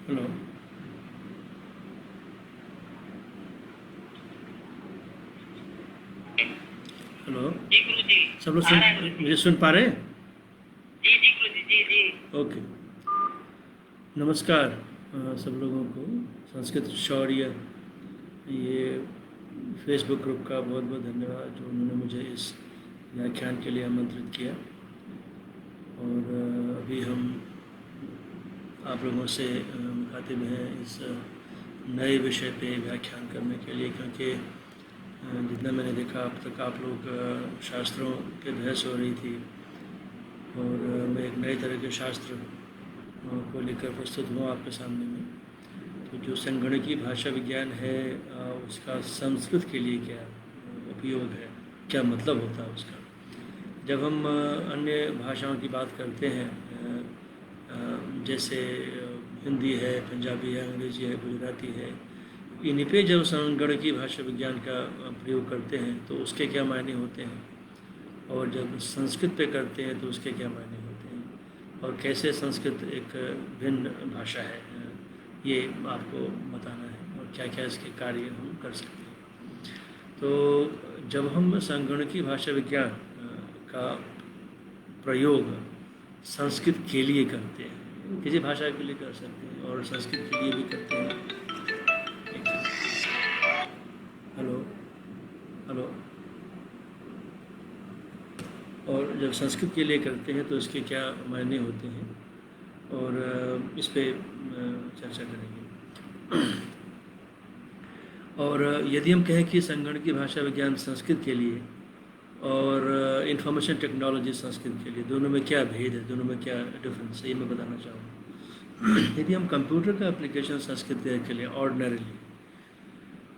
Hello. Hello. जी गुरु जी। सब लोग आ सुन रहा है गुरु जी। मुझे सुन पा रहे हैं? जी जी गुरु जी, जी जी। ओके। नमस्कार सब लोगों को। संस्कृत शौर्य ये फेसबुक ग्रुप का बहुत बहुत धन्यवाद जो उन्होंने मुझे इस व्याख्यान के लिए आमंत्रित किया। और अभी हम आप लोगों से मुखातिब हैं इस नए विषय पे व्याख्यान करने के लिए, क्योंकि जितना मैंने देखा अब तक आप लोग शास्त्रों के बहस हो रही थी और मैं एक नए तरह के शास्त्र को लेकर प्रस्तुत हुआ आपके सामने में। तो जो संगणकीय भाषा विज्ञान है उसका संस्कृत के लिए क्या उपयोग है, क्या मतलब होता है उसका। जब हम अन्य भाषाओं की बात करते हैं जैसे हिंदी है, पंजाबी है, अंग्रेज़ी है, गुजराती है, इन्हीं पे जब संगणकीय भाषा विज्ञान का प्रयोग करते हैं तो उसके क्या मायने होते हैं, और जब संस्कृत पे करते हैं तो उसके क्या मायने होते हैं, और कैसे संस्कृत एक भिन्न भाषा है, ये आपको बताना है, और क्या क्या इसके कार्य हम कर सकते हैं। तो जब हम संगणकीय भाषा विज्ञान का प्रयोग संस्कृत के लिए करते हैं, किसी भाषा के लिए कर सकते हैं और संस्कृत के लिए भी करते हैं। हेलो। हेलो। और जब संस्कृत के लिए करते हैं तो इसके क्या मायने होते हैं, और इस पे चर्चा करेंगे। और यदि हम कहें कि संगणकीय भाषा विज्ञान संस्कृत के लिए और इंफॉर्मेशन टेक्नोलॉजी संस्कृत के लिए, दोनों में क्या भेद है, दोनों में क्या डिफरेंस है, ये मैं बताना चाहूँगा। यदि हम कंप्यूटर का एप्लीकेशन संस्कृत के लिए ऑर्डिनरीली,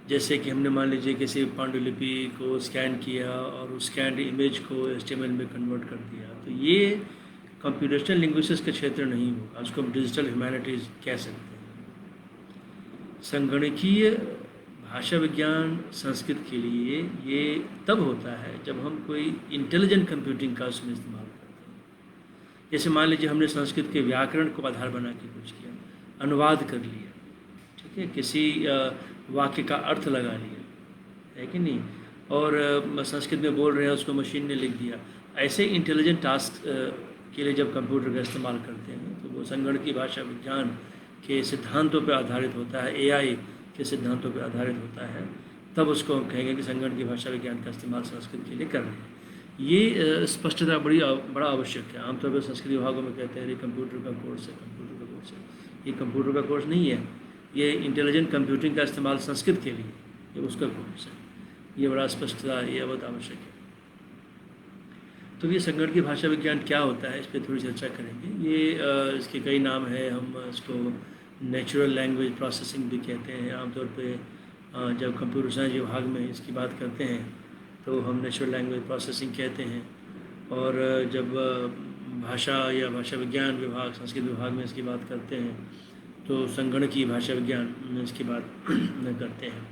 जैसे कि हमने मान लीजिए किसी पांडुलिपि को स्कैन किया और उस स्कैन इमेज को HTML में कन्वर्ट कर दिया, तो ये कंप्यूटेशनल लिंग्विस्टिक्स का क्षेत्र नहीं होगा, उसको हम डिजिटल ह्यूमैनिटीज़ कह सकते हैं। संगणकीय भाषा विज्ञान संस्कृत के लिए ये तब होता है जब हम कोई इंटेलिजेंट कंप्यूटिंग का उसमें इस्तेमाल करते हैं। जैसे मान लीजिए हमने संस्कृत के व्याकरण को आधार बना के कुछ किया, अनुवाद कर लिया, ठीक है, किसी वाक्य का अर्थ लगा लिया, है कि नहीं, और संस्कृत में बोल रहे हैं उसको मशीन ने लिख दिया। ऐसे इंटेलिजेंट टास्क के लिए जब कंप्यूटर का इस्तेमाल करते हैं तो वो संगणकीय भाषा विज्ञान के सिद्धांतों पर आधारित होता है, AI के सिद्धांतों पर आधारित होता है, तब उसको हम कहेंगे कि संगणकीय भाषा विज्ञान का इस्तेमाल संस्कृत के लिए कर रहे हैं। ये स्पष्टता बड़ा आवश्यक है। आमतौर पर संस्कृत विभागों में कहते हैं ये कंप्यूटर का कोर्स है, कंप्यूटर का कोर्स है। ये कंप्यूटर का कोर्स नहीं है, ये इंटेलिजेंट कंप्यूटिंग का इस्तेमाल संस्कृत के लिए, ये उसका कोर्स है। ये बड़ा स्पष्टता, ये बहुत आवश्यक है। तो ये संगणकीय भाषा विज्ञान क्या होता है, इस पर थोड़ी चर्चा करेंगे। ये इसके कई नाम हैं, हम इसको नेचुरल लैंग्वेज प्रोसेसिंग भी कहते हैं। आमतौर पे जब कंप्यूटर साइंस विभाग में इसकी बात करते हैं तो हम नेचुरल लैंग्वेज प्रोसेसिंग कहते हैं, और जब भाषा या भाषा विज्ञान विभाग संस्कृत विभाग में इसकी बात करते हैं तो संगणकीय भाषा विज्ञान में इसकी बात करते हैं।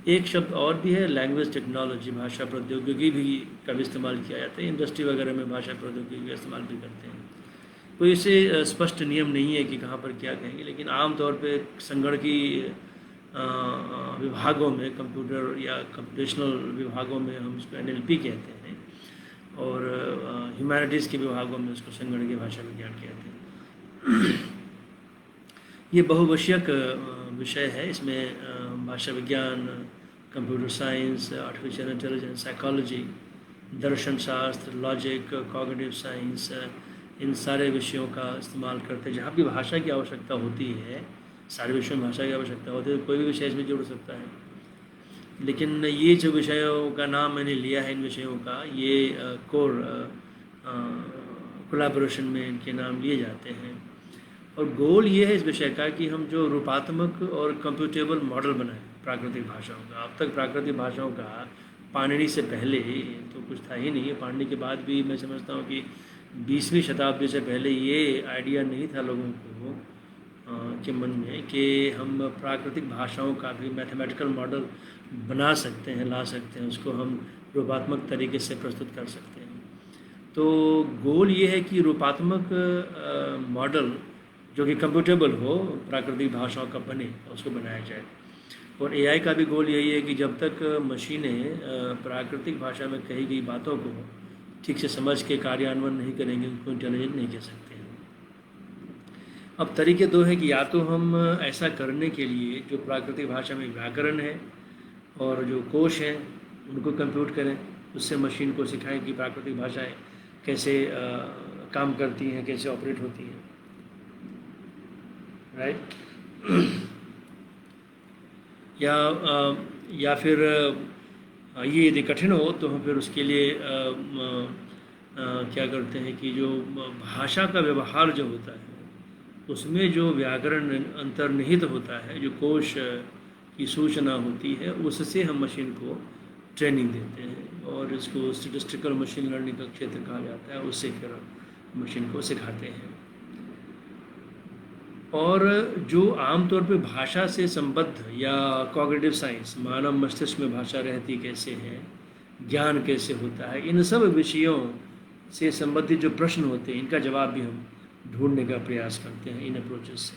एक शब्द और भी है, लैंग्वेज टेक्नोलॉजी, भाषा प्रौद्योगिकी भी का भी इस्तेमाल किया जाता है। इंडस्ट्री वगैरह में भाषा प्रौद्योगिकी का इस्तेमाल भी करते हैं। कोई इसे स्पष्ट नियम नहीं है कि कहाँ पर क्या कहेंगे, लेकिन आमतौर पे संगणकीय विभागों में, कंप्यूटर या कंप्यूटेशनल विभागों में हम उसको NLP कहते हैं, और ह्यूमैनिटीज़ के विभागों में उसको संगणकीय भाषा विज्ञान कहते हैं। ये बहुविषयक विषय है। इसमें भाषा विज्ञान, computer science, artificial intelligence, psychology, दर्शन शास्त्र, लॉजिक, कॉग्निटिव साइंस, इन सारे विषयों का इस्तेमाल करते हैं। जहाँ भी भाषा की आवश्यकता होती है, सारे विषयों में भाषा की आवश्यकता होती है, कोई भी विषय इसमें जुड़ सकता है। लेकिन ये जो विषयों का नाम मैंने लिया है, इन विषयों का, ये कोर कोलैबोरेशन में इनके नाम लिए जाते हैं। और गोल ये है इस विषय का कि हम जो रूपात्मक और कंप्यूटेबल मॉडल बनाएं प्राकृतिक भाषाओं का। अब तक प्राकृतिक भाषाओं का पाणिनि से पहले तो कुछ था ही नहीं है। पाणिनि के बाद भी मैं समझता हूँ कि 20वीं शताब्दी से पहले ये आइडिया नहीं था लोगों को के मन में कि हम प्राकृतिक भाषाओं का भी मैथमेटिकल मॉडल बना सकते हैं, ला सकते हैं, उसको हम रूपात्मक तरीके से प्रस्तुत कर सकते हैं। तो गोल ये है कि रूपात्मक मॉडल जो कि कंप्यूटेबल हो, प्राकृतिक भाषाओं का बने, उसको बनाया जाए। और एआई का भी गोल यही है कि जब तक मशीनें प्राकृतिक भाषा में कही गई बातों को ठीक से समझ के कार्यान्वयन नहीं करेंगे, उनको इंटेलिजेंट नहीं कह सकते हैं। अब तरीके दो हैं कि या तो हम ऐसा करने के लिए जो प्राकृतिक भाषा में व्याकरण है और जो कोश हैं उनको कंप्यूट करें, उससे मशीन को सिखाएं कि प्राकृतिक भाषाएं कैसे काम करती हैं, कैसे ऑपरेट होती हैं, राइट। या फिर ये यदि कठिन हो तो हम फिर उसके लिए क्या करते हैं कि जो भाषा का व्यवहार जो होता है उसमें जो व्याकरण अंतर्निहित होता है, जो कोश की सूचना होती है, उससे हम मशीन को ट्रेनिंग देते हैं और इसको स्टैटिस्टिकल मशीन लर्निंग का क्षेत्र कहा जाता है। उससे फिर मशीन को सिखाते हैं। और जो आमतौर पे भाषा से संबद्ध या कॉग्निटिव साइंस, मानव मस्तिष्क में भाषा रहती कैसे है, ज्ञान कैसे होता है, इन सब विषयों से संबंधित जो प्रश्न होते हैं इनका जवाब भी हम ढूंढने का प्रयास करते हैं इन अप्रोचेस से।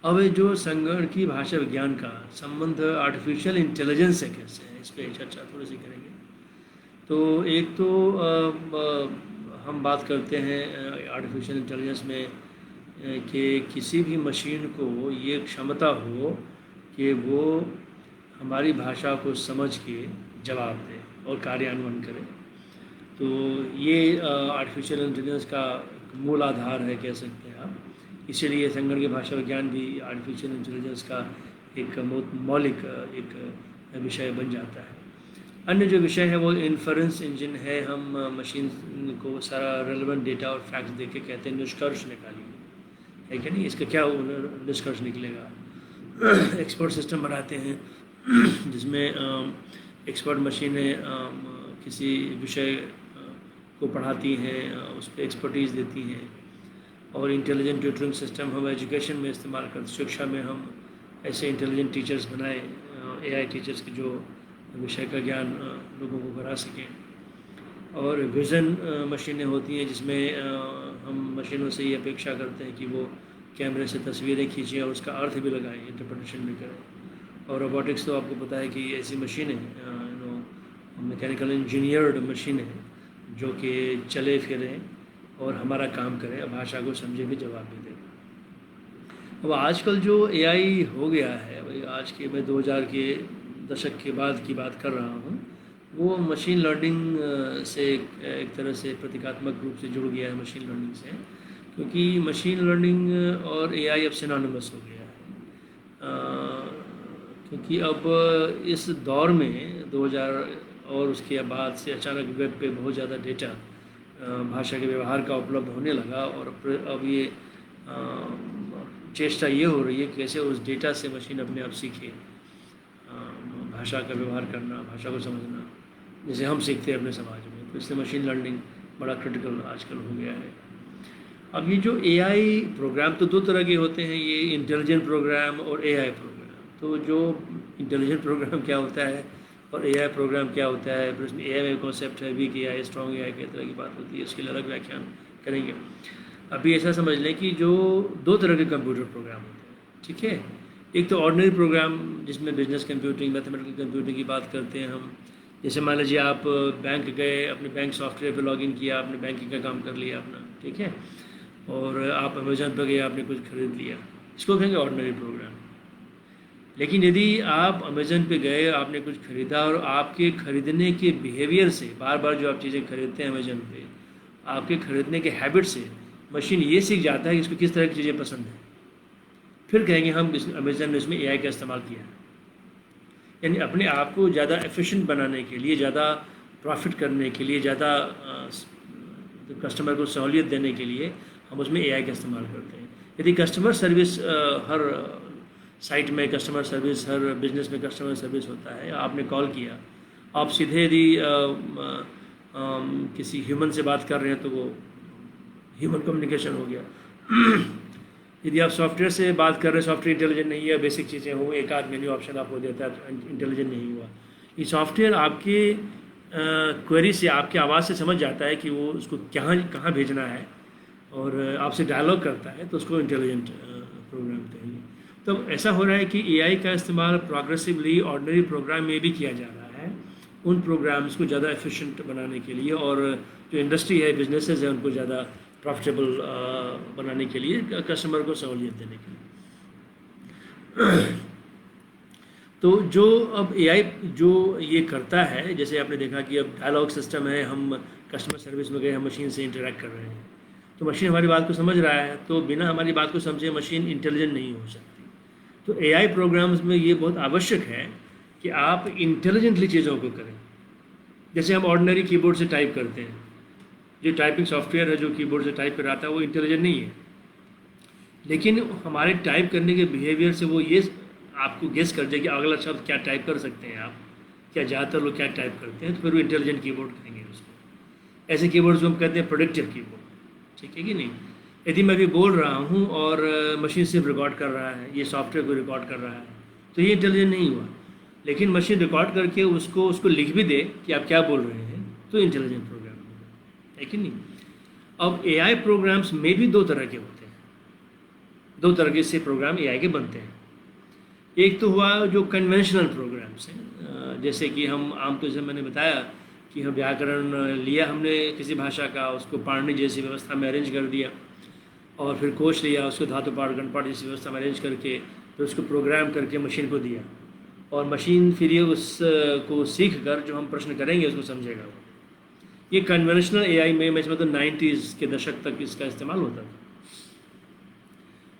अब जो संगणकीय भाषा विज्ञान का संबंध आर्टिफिशियल इंटेलिजेंस से कैसे है, इस पर चर्चा थोड़ी सी करेंगे। तो एक तो हम बात करते हैं आर्टिफिशियल इंटेलिजेंस में कि किसी भी मशीन को ये क्षमता हो कि वो हमारी भाषा को समझ के जवाब दे और कार्यान्वयन करे। तो ये आर्टिफिशियल इंटेलिजेंस का मूल आधार है, कह सकते हैं आप। इसीलिए संगणकीय भाषा विज्ञान भी आर्टिफिशियल इंटेलिजेंस का एक मौलिक एक विषय बन जाता है। अन्य जो विषय है वो इन्फरेंस इंजन है। हम मशीन को सारा रेलेवेंट डेटा और फैक्ट्स दे के कहते हैं निष्कर्ष निकालिए, है क्या नहीं, इसका क्या निष्कर्ष निकलेगा। एक्सपर्ट सिस्टम बनाते हैं जिसमें एक्सपर्ट मशीनें किसी विषय को पढ़ाती हैं, उस पर एक्सपर्टीज़ देती हैं। और इंटेलिजेंट ट्यूटरिंग सिस्टम हम एजुकेशन में इस्तेमाल करते, शिक्षा में हम ऐसे इंटेलिजेंट टीचर्स बनाए, एआई टीचर्स की जो विषय का ज्ञान लोगों को करा सकें। और विज़न मशीनें होती हैं जिसमें हम मशीनों से ये अपेक्षा करते हैं कि वो कैमरे से तस्वीरें खींचें और उसका अर्थ भी लगाएं, इंटरप्रिटेशन भी करें। और रोबोटिक्स तो आपको पता है कि ऐसी मशीनें मैकेनिकल इंजीनियर्ड मशीनें जो कि चले फिरें और हमारा काम करें, भाषा को समझे भी जवाब भी दें। अब आजकल जो एआई हो गया है, भाई आज के मैं 2000 के दशक के बाद की बात कर रहा हूँ, वो मशीन लर्निंग से एक तरह से प्रतीकात्मक रूप से जुड़ गया है मशीन लर्निंग से, क्योंकि मशीन लर्निंग और एआई अब सिनोनिमस हो गया है। क्योंकि अब इस दौर में 2000 और उसके बाद से अचानक वेब पे बहुत ज़्यादा डेटा भाषा के व्यवहार का उपलब्ध होने लगा। और अब ये चेष्टा ये हो रही है कि कैसे उस डेटा से मशीन अपने आप सीखे भाषा का व्यवहार करना, भाषा को समझना, जैसे हम सीखते हैं अपने समाज में। तो इसलिए मशीन लर्निंग बड़ा क्रिटिकल आजकल हो गया है। अब ये जो एआई प्रोग्राम तो दो तरह के होते हैं, ये इंटेलिजेंट प्रोग्राम और एआई प्रोग्राम। तो जो इंटेलिजेंट प्रोग्राम क्या होता है और एआई प्रोग्राम क्या होता है, फिर उसमें एआई में कॉन्सेप्ट है वीक एआई, स्ट्रॉन्ग एआई की तरह की बात होती है, इसके लिए अलग व्याख्यान करेंगे। अभी ऐसा समझ लें कि जो दो तरह के कंप्यूटर प्रोग्राम होते हैं, ठीक है। एक तो ऑर्डिनरी प्रोग्राम जिसमें बिजनेस कंप्यूटिंग, मैथमेटिकल कंप्यूटिंग की बात करते हैं हम। जैसे मान लीजिए आप बैंक गए, अपने बैंक सॉफ्टवेयर पर लॉगिन किया, आपने बैंकिंग का काम कर लिया अपना, ठीक है, और आप अमेजन पर गए, आपने कुछ खरीद लिया, इसको कहेंगे ऑर्डिनरी प्रोग्राम। लेकिन यदि आप अमेजन पे गए, आपने कुछ खरीदा और आपके खरीदने के बिहेवियर से, बार बार जो आप चीज़ें खरीदते हैं अमेजन पे, आपके खरीदने के हैबिट से मशीन ये सीख जाता है कि इसको किस तरह की चीज़ें पसंद है, फिर कहेंगे हम अमेजन ने इसमें एआई का इस्तेमाल किया। यानी अपने आप को ज़्यादा एफिशिएंट बनाने के लिए, ज़्यादा प्रॉफिट करने के लिए, ज़्यादा कस्टमर को सहूलियत देने के लिए हम उसमें एआई का इस्तेमाल करते हैं। यदि कस्टमर सर्विस हर साइट में कस्टमर सर्विस, हर बिजनेस में कस्टमर सर्विस होता है, आपने कॉल किया, आप सीधे यदि किसी ह्यूमन से बात कर रहे हैं तो वो ह्यूमन कम्युनिकेशन हो गया। यदि आप सॉफ्टवेयर से बात कर रहे हैं, सॉफ्टवेयर इंटेलिजेंट नहीं है, बेसिक चीज़ें हों, एक आध मेन्यू ऑप्शन आपको देता है, इंटेलिजेंट नहीं हुआ। ये सॉफ्टवेयर आपके क्वेरी से, आपकी आवाज़ से समझ जाता है कि वो उसको कहाँ भेजना है, और आपसे डायलॉग करता है तो उसको इंटेलिजेंट प्रोग्राम कहेंगे। तो ऐसा हो रहा है कि एआई का इस्तेमाल प्रोग्रेसिवली ऑर्डिनरी प्रोग्राम में भी किया जा रहा है, उन प्रोग्राम्स को ज़्यादा एफिशिएंट बनाने के लिए, और जो इंडस्ट्री है, बिजनेसेस है, उनको ज़्यादा प्रॉफिटेबल बनाने के लिए, कस्टमर को सहूलियत देने के लिए। तो जो अब एआई जो ये करता है, जैसे आपने देखा कि अब डायलॉग सिस्टम है, हम कस्टमर सर्विस में गए, हम मशीन से इंटरेक्ट कर रहे हैं, तो मशीन हमारी बात को समझ रहा है, तो बिना हमारी बात को समझे मशीन इंटेलिजेंट नहीं हो सकती। तो एआई प्रोग्राम्स में ये बहुत आवश्यक है कि आप इंटेलिजेंटली चीज़ों को करें। जैसे हम ऑर्डिनरी कीबोर्ड से टाइप करते हैं, जो टाइपिंग सॉफ्टवेयर है जो कीबोर्ड से टाइप कराता है वो इंटेलिजेंट नहीं है, लेकिन हमारे टाइप करने के बिहेवियर से वो ये आपको गेस कर जाए कि अगला शब्द क्या टाइप कर सकते हैं आप, क्या ज़्यादातर लोग क्या टाइप करते हैं, तो फिर वो इंटेलिजेंट कीबोर्ड कहेंगे उसको। ऐसे कीबोर्ड जो हम कहते हैं प्रोडक्टिव कीबोर्ड, ठीक है कि नहीं। यदि मैं भी बोल रहा हूँ और मशीन सिर्फ रिकॉर्ड कर रहा है, ये सॉफ्टवेयर को रिकॉर्ड कर रहा है, तो ये इंटेलिजेंट नहीं हुआ। लेकिन मशीन रिकॉर्ड करके उसको लिख भी दे कि आप क्या बोल रहे हैं, तो इंटेलिजेंट प्रोग्राम है कि नहीं। अब एआई प्रोग्राम्स में भी दो तरह के होते हैं, दो तरह के से प्रोग्राम एआई के बनते हैं। एक तो हुआ जो कन्वेंशनल प्रोग्राम्स हैं, जैसे कि हम आमतौर से मैंने बताया कि हम व्याकरण लिया हमने किसी भाषा का, उसको पाणिनि जैसी व्यवस्था में अरेंज कर दिया, और फिर कोश लिया, उसको धातु पाठ गणपाठ जैसी व्यवस्था में अरेंज करके फिर उसको प्रोग्राम करके मशीन को दिया, और मशीन फिर ये उसको सीख कर जो हम प्रश्न करेंगे उसको समझेगा वो। ये कन्वेंशनल एआई में मैं समझता हूँ 90s के दशक तक इसका इस्तेमाल होता था।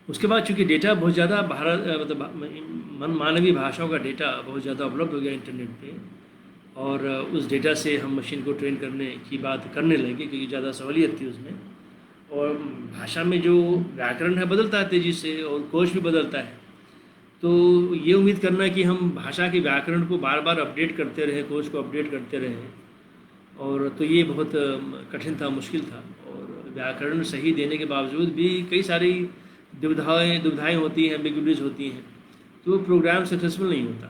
उसके बाद चूँकि डेटा बहुत ज़्यादा मतलब मानवीय भाषाओं का डेटा बहुत ज़्यादा उपलब्ध हो गया इंटरनेट पे, और उस डेटा से हम मशीन को ट्रेन करने की बात करने लगे क्योंकि ज़्यादा सहूलियत थी उसमें। और भाषा में जो व्याकरण है बदलता है तेज़ी से, और कोश भी बदलता है, तो ये उम्मीद करना कि हम भाषा के व्याकरण को बार बार अपडेट करते रहें, कोश को अपडेट करते रहें, और तो ये बहुत कठिन था, मुश्किल था। और व्याकरण सही देने के बावजूद भी कई सारी दुविधाएँ होती हैं, एम्बिग्यूइटीज होती हैं, तो वो प्रोग्राम सक्सेसफुल नहीं होता।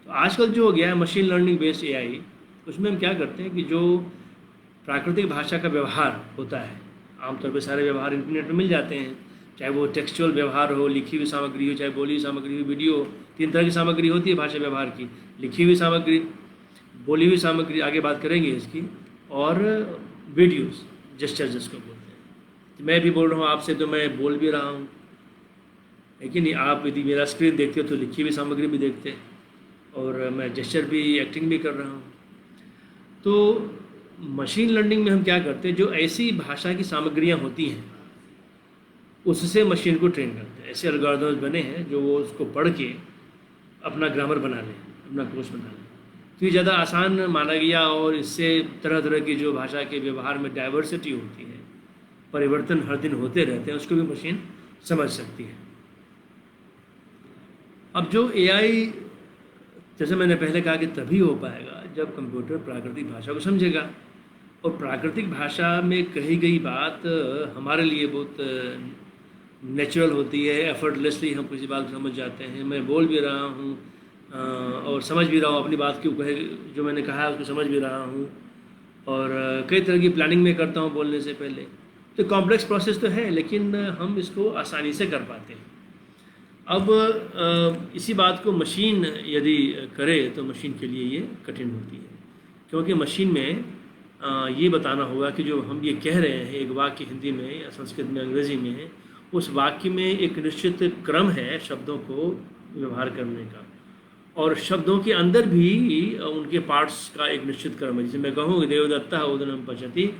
तो आजकल जो हो गया है मशीन लर्निंग बेस्ड एआई, उसमें हम क्या करते हैं कि जो प्राकृतिक भाषा का व्यवहार होता है, आमतौर पर सारे व्यवहार इंटरनेट में मिल जाते हैं, चाहे वो टेक्सचुअल व्यवहार हो, लिखी हुई सामग्री हो, चाहे बोली हुई सामग्री हो, वीडियो, 3 तरह की सामग्री होती है भाषा व्यवहार की, लिखी हुई सामग्री, बोली हुई सामग्री, आगे बात करेंगे इसकी, और वीडियोस, जेस्चर जिसको बोलते हैं। मैं भी बोल रहा हूँ आपसे तो मैं बोल भी रहा हूँ, लेकिन आप यदि मेरा स्क्रीन देखते हो तो लिखी हुई सामग्री भी देखते हैं, और मैं जेस्चर भी, एक्टिंग भी कर रहा हूँ। तो मशीन लर्निंग में हम क्या करते हैं, जो ऐसी भाषा की सामग्रियाँ होती हैं उससे मशीन को ट्रेन करते हैं। ऐसे एल्गोरिथम्स बने हैं जो वो उसको पढ़ के अपना ग्रामर बना लें, अपना कोश बना लें। तो ये ज़्यादा आसान माना गया, और इससे तरह तरह की जो भाषा के व्यवहार में डाइवर्सिटी होती है, परिवर्तन हर दिन होते रहते हैं, उसको भी मशीन समझ सकती है। अब जो एआई, जैसे मैंने पहले कहा कि तभी हो पाएगा जब कंप्यूटर प्राकृतिक भाषा को समझेगा, और प्राकृतिक भाषा में कही गई बात हमारे लिए बहुत नेचुरल होती है, एफर्टलेसली हम किसी बात को समझ जाते हैं। मैं बोल भी रहा हूँ और समझ भी रहा हूँ, अपनी बात की कहे जो मैंने कहा है उसको समझ भी रहा हूँ, और कई तरह की प्लानिंग में करता हूँ बोलने से पहले। तो कॉम्प्लेक्स प्रोसेस तो है, लेकिन हम इसको आसानी से कर पाते हैं। अब इसी बात को मशीन यदि करे तो मशीन के लिए ये कठिन होती है, क्योंकि मशीन में ये बताना होगा कि जो हम ये कह रहे हैं एक वाक्य हिंदी में या संस्कृत में, अंग्रेज़ी में, उस वाक्य में एक निश्चित क्रम है शब्दों को व्यवहार करने का, और शब्दों के अंदर भी उनके पार्ट्स का एक निश्चित क्रम है। जैसे मैं कहूँ देवदत्ता ओदनम पचति,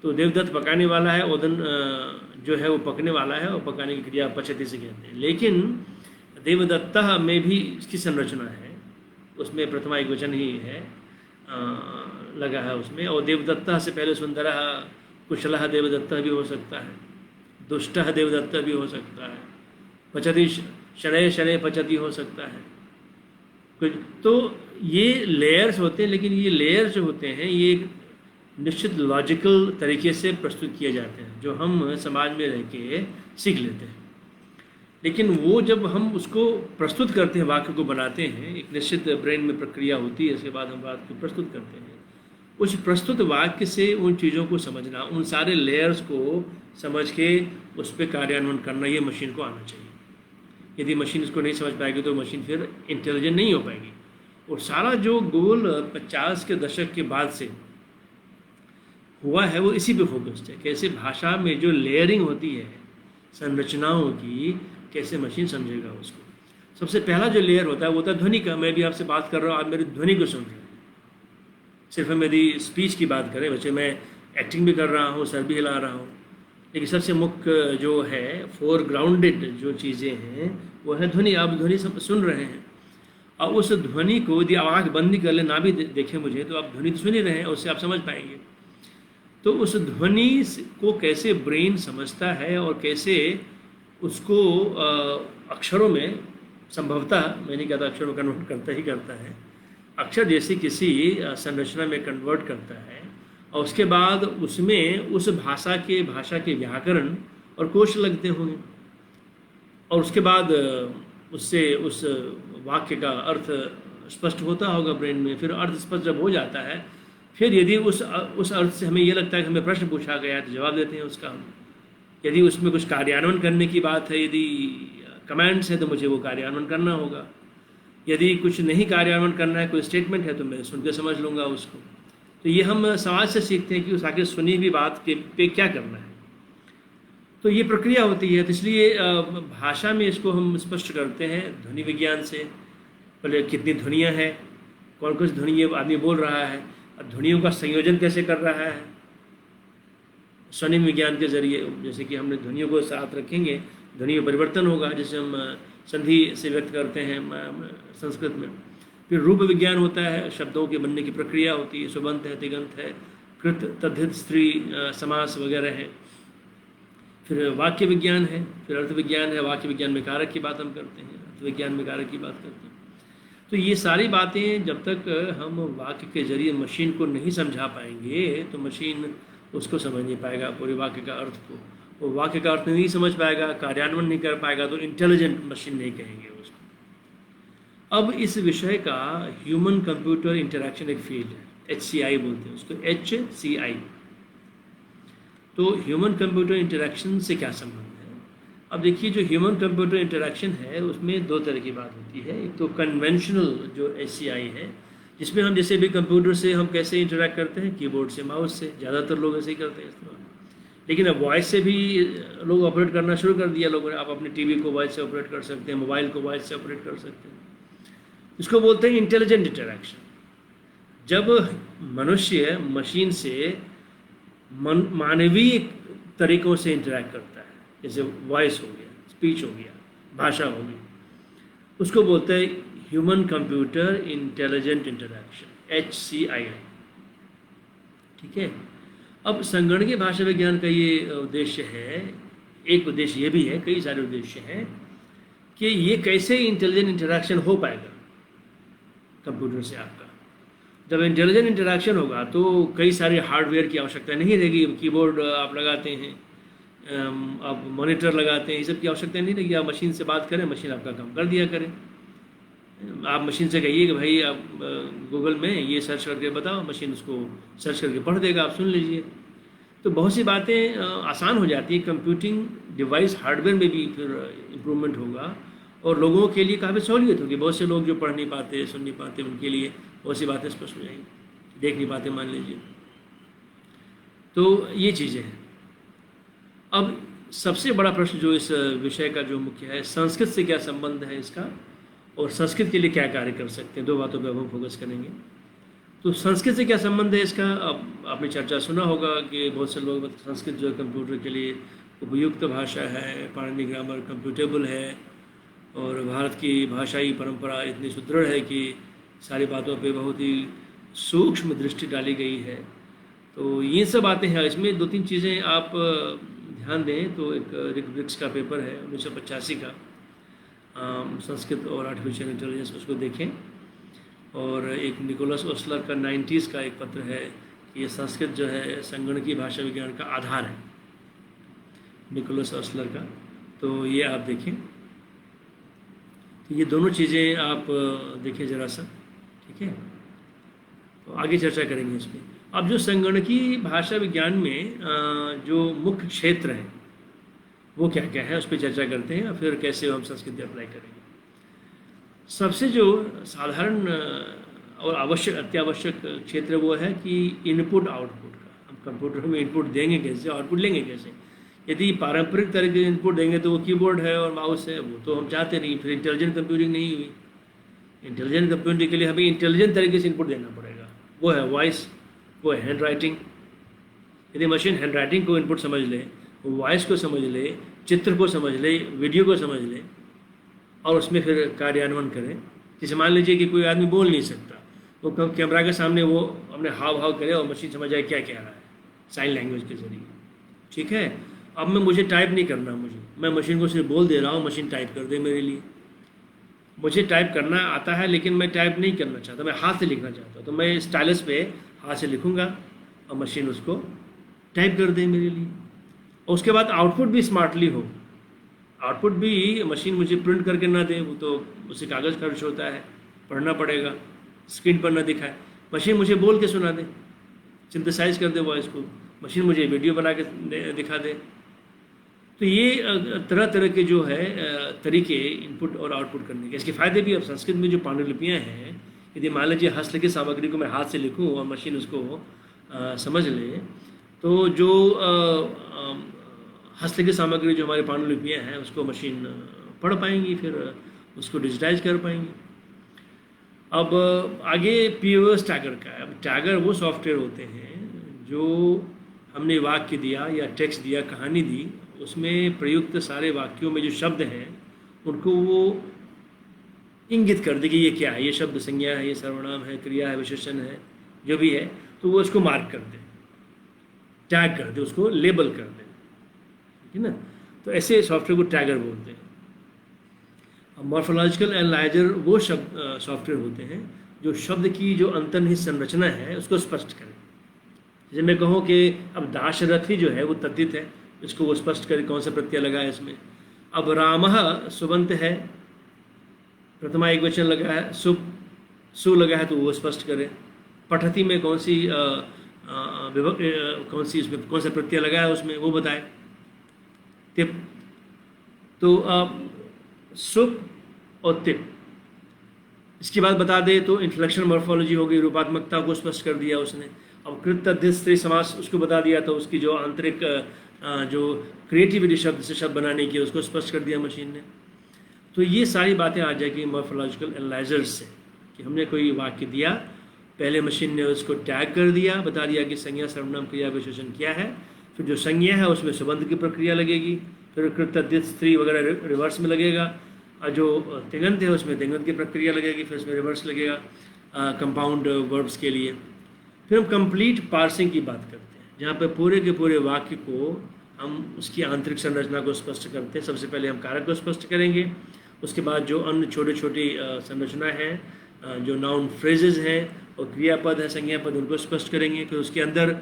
तो देवदत्त पकाने वाला है, ओदन जो है वो पकने वाला है, और पकाने की क्रिया पचति से कहते हैं। लेकिन देवदत्ता में भी इसकी संरचना है, उसमें प्रथमा एक वचन ही है लगा है उसमें, और देवदत्ता से पहले सुंदरः कुशलः देवदत्ता भी हो सकता है, दुष्टः देवदत्ता भी हो सकता है, पचति शनैः शनैः पचति हो सकता है कुछ। तो ये लेयर्स होते हैं, लेकिन ये लेयर्स जो होते हैं ये एक निश्चित लॉजिकल तरीके से प्रस्तुत किए जाते हैं, जो हम समाज में रह के सीख लेते हैं। लेकिन वो जब हम उसको प्रस्तुत करते हैं, वाक्य को बनाते हैं, एक निश्चित ब्रेन में प्रक्रिया होती है, इसके बाद हम बात को प्रस्तुत करते हैं, उस प्रस्तुत वाक्य से उन चीज़ों को समझना, उन सारे लेयर्स को समझ के उस पर कार्यान्वयन करना, ये मशीन को आना चाहिए। यदि मशीन इसको नहीं समझ पाएगी तो मशीन फिर इंटेलिजेंट नहीं हो पाएगी। और सारा जो गोल 50 के दशक के बाद से हुआ है वो इसी पे फोकस्ड है, कैसे भाषा में जो लेयरिंग होती है संरचनाओं की, कैसे मशीन समझेगा उसको। सबसे पहला जो लेयर होता है वो होता है ध्वनि का। मैं भी आपसे बात कर रहा हूँ, आप मेरी ध्वनि को सुन रहे हैं। सिर्फ हम यदि स्पीच की बात करें, वैसे मैं एक्टिंग भी कर रहा हूँ, सर भी हिला रहा हूँ, लेकिन सबसे मुख्य जो है फोरग्राउंडेड जो चीज़ें हैं वो है ध्वनि। आप ध्वनि सुन रहे हैं, और उस ध्वनि को यदि आप आँख बंद कर ले, ना भी देखें मुझे, तो आप ध्वनि तो सुन ही रहे हैं, उससे आप समझ पाएंगे। तो उस ध्वनि को कैसे ब्रेन समझता है और कैसे उसको अक्षरों में, संभवतः मैं नहीं कहता अक्षरों में कन्वर्ट करता ही करता है, अक्षर जैसी किसी संरचना में कन्वर्ट करता है, और उसके बाद उसमें उस भाषा के व्याकरण और कोश लगते होंगे, और उसके बाद उससे उस वाक्य का अर्थ स्पष्ट होता होगा ब्रेन में। फिर अर्थ स्पष्ट जब हो जाता है, फिर यदि उस अर्थ से हमें ये लगता है कि हमें प्रश्न पूछा गया है तो जवाब देते हैं उसका हम। यदि उसमें कुछ कार्यान्वयन करने की बात है, यदि कमांड्स है तो मुझे वो कार्यान्वयन करना होगा। यदि कुछ नहीं कार्यान्वयन करना है, कोई स्टेटमेंट है, तो मैं सुन के समझ लूँगा उसको। तो ये हम समाज से सीखते हैं कि उस आगे सुनी हुई बात पे क्या करना है। तो ये प्रक्रिया होती है। तो इसलिए भाषा में इसको हम स्पष्ट करते हैं ध्वनि विज्ञान से। पहले कितनी ध्वनियाँ हैं, कौन कौन सी ध्वनि आदमी बोल रहा है, ध्वनियों का संयोजन कैसे कर रहा है स्वनिम विज्ञान के जरिए। जैसे कि हमने ध्वनियों को साथ रखेंगे, ध्वनि में परिवर्तन होगा, जैसे हम संधि से व्यक्त करते हैं संस्कृत में। फिर रूप विज्ञान होता है, शब्दों के बनने की प्रक्रिया होती है, सुबंत है, तिगंत है, कृत, तद्धित, स्त्री, समास वगैरह है। फिर वाक्य विज्ञान है, फिर अर्थ विज्ञान है। वाक्य विज्ञान में कारक की बात हम करते हैं, अर्थ विज्ञान में कारक की बात करते हैं। तो ये सारी बातें जब तक हम वाक्य के जरिए मशीन को नहीं समझा पाएंगे तो मशीन उसको समझ नहीं पाएगा, पूरे वाक्य का अर्थ को। वो वाक्य का अर्थ नहीं समझ पाएगा, कार्यान्वयन नहीं कर पाएगा, तो इंटेलिजेंट मशीन नहीं कहेंगे उसको। अब इस विषय का ह्यूमन कंप्यूटर इंटरेक्शन एक फील्ड है, HCI बोलते हैं उसको, HCI। तो ह्यूमन कंप्यूटर इंटरेक्शन से क्या संबंध है? अब देखिए, जो ह्यूमन कंप्यूटर इंटरेक्शन है उसमें दो तरह की बात होती है। एक तो कन्वेंशनल जो HCI है, जिसमें हम जैसे भी कंप्यूटर से हम कैसे इंटरेक्ट करते हैं, कीबोर्ड से, माउस से, ज़्यादातर लोग ऐसे ही करते हैं इस्तेमाल। लेकिन अब वॉइस से भी लोग ऑपरेट करना शुरू कर दिया लोगों ने। आप अपने टीवी को वॉइस से ऑपरेट कर सकते हैं, मोबाइल को वॉइस से ऑपरेट कर सकते हैं। इसको बोलते हैं इंटेलिजेंट इंटरेक्शन। जब मनुष्य मशीन से मानवीय तरीक़ों से इंटरेक्ट करता है, जैसे वॉइस हो गया, स्पीच हो गया, भाषा हो गई, उसको बोलते हैं human computer intelligent interaction, HCI। ठीक है। अब संगणकीय भाषा विज्ञान का ये उद्देश्य है, एक उद्देश्य ये भी है, कई सारे उद्देश्य हैं, कि ये कैसे इंटेलिजेंट इंटरेक्शन हो पाएगा कंप्यूटर से आपका। जब इंटेलिजेंट इंटरेक्शन होगा तो कई सारे हार्डवेयर की आवश्यकता नहीं रहेगी। कीबोर्ड आप लगाते हैं, आप मॉनिटर लगाते हैं, ये सब की आवश्यकता नहीं रहेगी। आप मशीन से बात करें, मशीन आपका काम कर दिया करें। आप मशीन से कहिए कि भाई आप गूगल में ये सर्च करके बताओ, मशीन उसको सर्च करके पढ़ देगा, आप सुन लीजिए। तो बहुत सी बातें आसान हो जाती हैं। कंप्यूटिंग डिवाइस हार्डवेयर में भी फिर इम्प्रूवमेंट होगा और लोगों के लिए काफ़ी सहूलियत होगी। बहुत से लोग जो पढ़ नहीं पाते, सुन नहीं पाते, उनके लिए बहुत सी बातें स्पष्ट हो जाएंगी, देख नहीं पाते मान लीजिए। तो ये चीज़ें हैं। अब सबसे बड़ा प्रश्न जो इस विषय का जो मुख्य है, संस्कृत से क्या संबंध है इसका, और संस्कृत के लिए क्या कार्य कर सकते हैं। दो बातों पर हम फोकस करेंगे। तो संस्कृत से क्या संबंध है इसका? अब आपने चर्चा सुना होगा कि बहुत से लोग संस्कृत जो है कंप्यूटर के लिए उपयुक्त भाषा है, पाणिनि ग्रामर कंप्यूटेबल है, और भारत की भाषाई परंपरा इतनी सुदृढ़ है कि सारी बातों पे बहुत ही सूक्ष्म दृष्टि डाली गई है। तो ये सब बातें हैं। इसमें दो तीन चीज़ें आप ध्यान दें तो एक रिक ब्रिक्स का पेपर है 1985 का, संस्कृत और आर्टिफिशियल इंटेलिजेंस, उसको देखें। और एक निकोलस ओस्लर का 90s का एक पत्र है कि ये संस्कृत जो है संगणकीय भाषा विज्ञान का आधार है, निकोलस ओस्लर का। तो ये आप देखें। तो ये दोनों चीज़ें आप देखें ज़रा सा, ठीक है। तो आगे चर्चा करेंगे इस पर। अब जो संगणकीय भाषा विज्ञान में जो मुख्य क्षेत्र हैं वो क्या क्या है उस पर चर्चा करते हैं, और फिर कैसे हम संस्कृत अप्लाई करेंगे। सबसे जो साधारण और आवश्यक अत्यावश्यक क्षेत्र वो है कि इनपुट आउटपुट का। हम कंप्यूटर में इनपुट देंगे कैसे, आउटपुट लेंगे कैसे। यदि पारंपरिक तरह के इनपुट देंगे तो वो कीबोर्ड है और माउस है, वो तो हम चाहते नहीं, फिर इंटेलिजेंट कंप्यूटिंग नहीं हुई। इंटेलिजेंट कंप्यूटिंग के लिए हमें इंटेलिजेंट तरीके से इनपुट देना पड़ेगा, वो है वॉइस, वो है हैंड राइटिंग। यदि मशीन हैंड राइटिंग को इनपुट समझ ले, वॉइस को समझ ले, चित्र को समझ ले, वीडियो को समझ ले और उसमें फिर कार्यान्वयन करें। जैसे मान लीजिए कि कोई आदमी बोल नहीं सकता, तो कैमरा के सामने वो अपने हाव भाव करे और मशीन समझ जाए क्या कह रहा है साइन लैंग्वेज के जरिए, ठीक है। अब मुझे टाइप नहीं करना, मैं मशीन को सिर्फ बोल दे रहा हूँ, मशीन टाइप कर दे मेरे लिए। मुझे टाइप करना आता है लेकिन मैं टाइप नहीं करना चाहता, मैं हाथ से लिखना चाहता हूँ, तो मैं स्टाइलस पे हाथ से लिखूँगा और मशीन उसको टाइप कर दे मेरे लिए। और उसके बाद आउटपुट भी स्मार्टली हो। आउटपुट भी मशीन मुझे प्रिंट करके ना दे, वो तो उससे कागज़ खर्च होता है, पढ़ना पड़ेगा, स्क्रीन पर ना दिखाए। मशीन मुझे बोल के सुना दे, सिंथेसाइज कर दे वॉइस को, मशीन मुझे वीडियो बना के दिखा दे। तो ये तरह तरह के जो है तरीके इनपुट और आउटपुट करने के। इसके फ़ायदे भी, अब संस्कृत में जो पांडुलिपियाँ हैं, यदि मान लीजिए हस्तलिखित सामग्री को मैं हाथ से लिखूँ और मशीन उसको समझ ले, तो जो हस्तलिखित सामग्री जो हमारे पांडुलिपियाँ हैं उसको मशीन पढ़ पाएंगी, फिर उसको डिजिटाइज कर पाएंगी। अब आगे पीओएस टैगर का है। अब टैगर वो सॉफ्टवेयर होते हैं जो हमने वाक्य दिया या टेक्स्ट दिया, कहानी दी, उसमें प्रयुक्त सारे वाक्यों में जो शब्द हैं उनको वो इंगित कर दे कि ये क्या है, ये शब्द संज्ञा है, ये सर्वनाम है, क्रिया है, विशेषण है, जो भी है, तो वो उसको मार्क कर दे, टैग कर दे, उसको लेबल कर दे, ठीक है ना। तो ऐसे सॉफ्टवेयर को टैगर बोलते हैं। मॉर्फोलॉजिकल एनालाइजर वो शब्द सॉफ्टवेयर होते हैं जो शब्द की जो अंतर्निहित संरचना है उसको स्पष्ट करें। जैसे मैं कहूँ कि अब दाशरथी जो है वो तद्धित है, इसको वो स्पष्ट करे कौन सा प्रत्यय लगा है इसमें। अब रामः सुबंत है, प्रथमा एक वचन लगा है, सु लगा है, तो वो स्पष्ट करे। पठती में कौन सी कौन सी इसमें कौन सा प्रत्यय लगा है उसमें वो बताए। तिप, तो सुप और तिप, इसके बाद बता दे तो इंटेलेक्चुअल मॉर्फोलॉजी हो गई, रूपात्मकता को स्पष्ट कर दिया उसने। अब कृत तद्धित स्त्री समास उसको बता दिया, तो उसकी जो आंतरिक जो क्रिएटिविटी शब्द से शब्द बनाने की उसको स्पष्ट कर दिया मशीन ने। तो ये सारी बातें आ जाएगी मॉर्फोलॉजिकल एनालाइजर्स से, कि हमने कोई वाक्य दिया, पहले मशीन ने उसको टैग कर दिया, बता दिया कि संज्ञा सर्वनाम क्रिया विशेषण क्या है, फिर जो संज्ञा है उसमें संबंध की प्रक्रिया लगेगी, फिर कृत तद्धित स्त्री वगैरह रिवर्स में लगेगा, और जो तिङंत है उसमें तिङंत की प्रक्रिया लगेगी, फिर उसमें रिवर्स लगेगा कंपाउंड वर्ब्स के लिए। फिर हम कंप्लीट पार्सिंग की बात करते हैं, जहाँ पे पूरे के पूरे वाक्य को हम उसकी आंतरिक संरचना को स्पष्ट करते हैं। सबसे पहले हम कारक को स्पष्ट करेंगे, उसके बाद जो अन्य छोटी छोटी संरचना है, जो नाउन फ्रेजेज हैं और क्रियापद है, संज्ञा पद, उनको स्पष्ट करेंगे। फिर उसके अंदर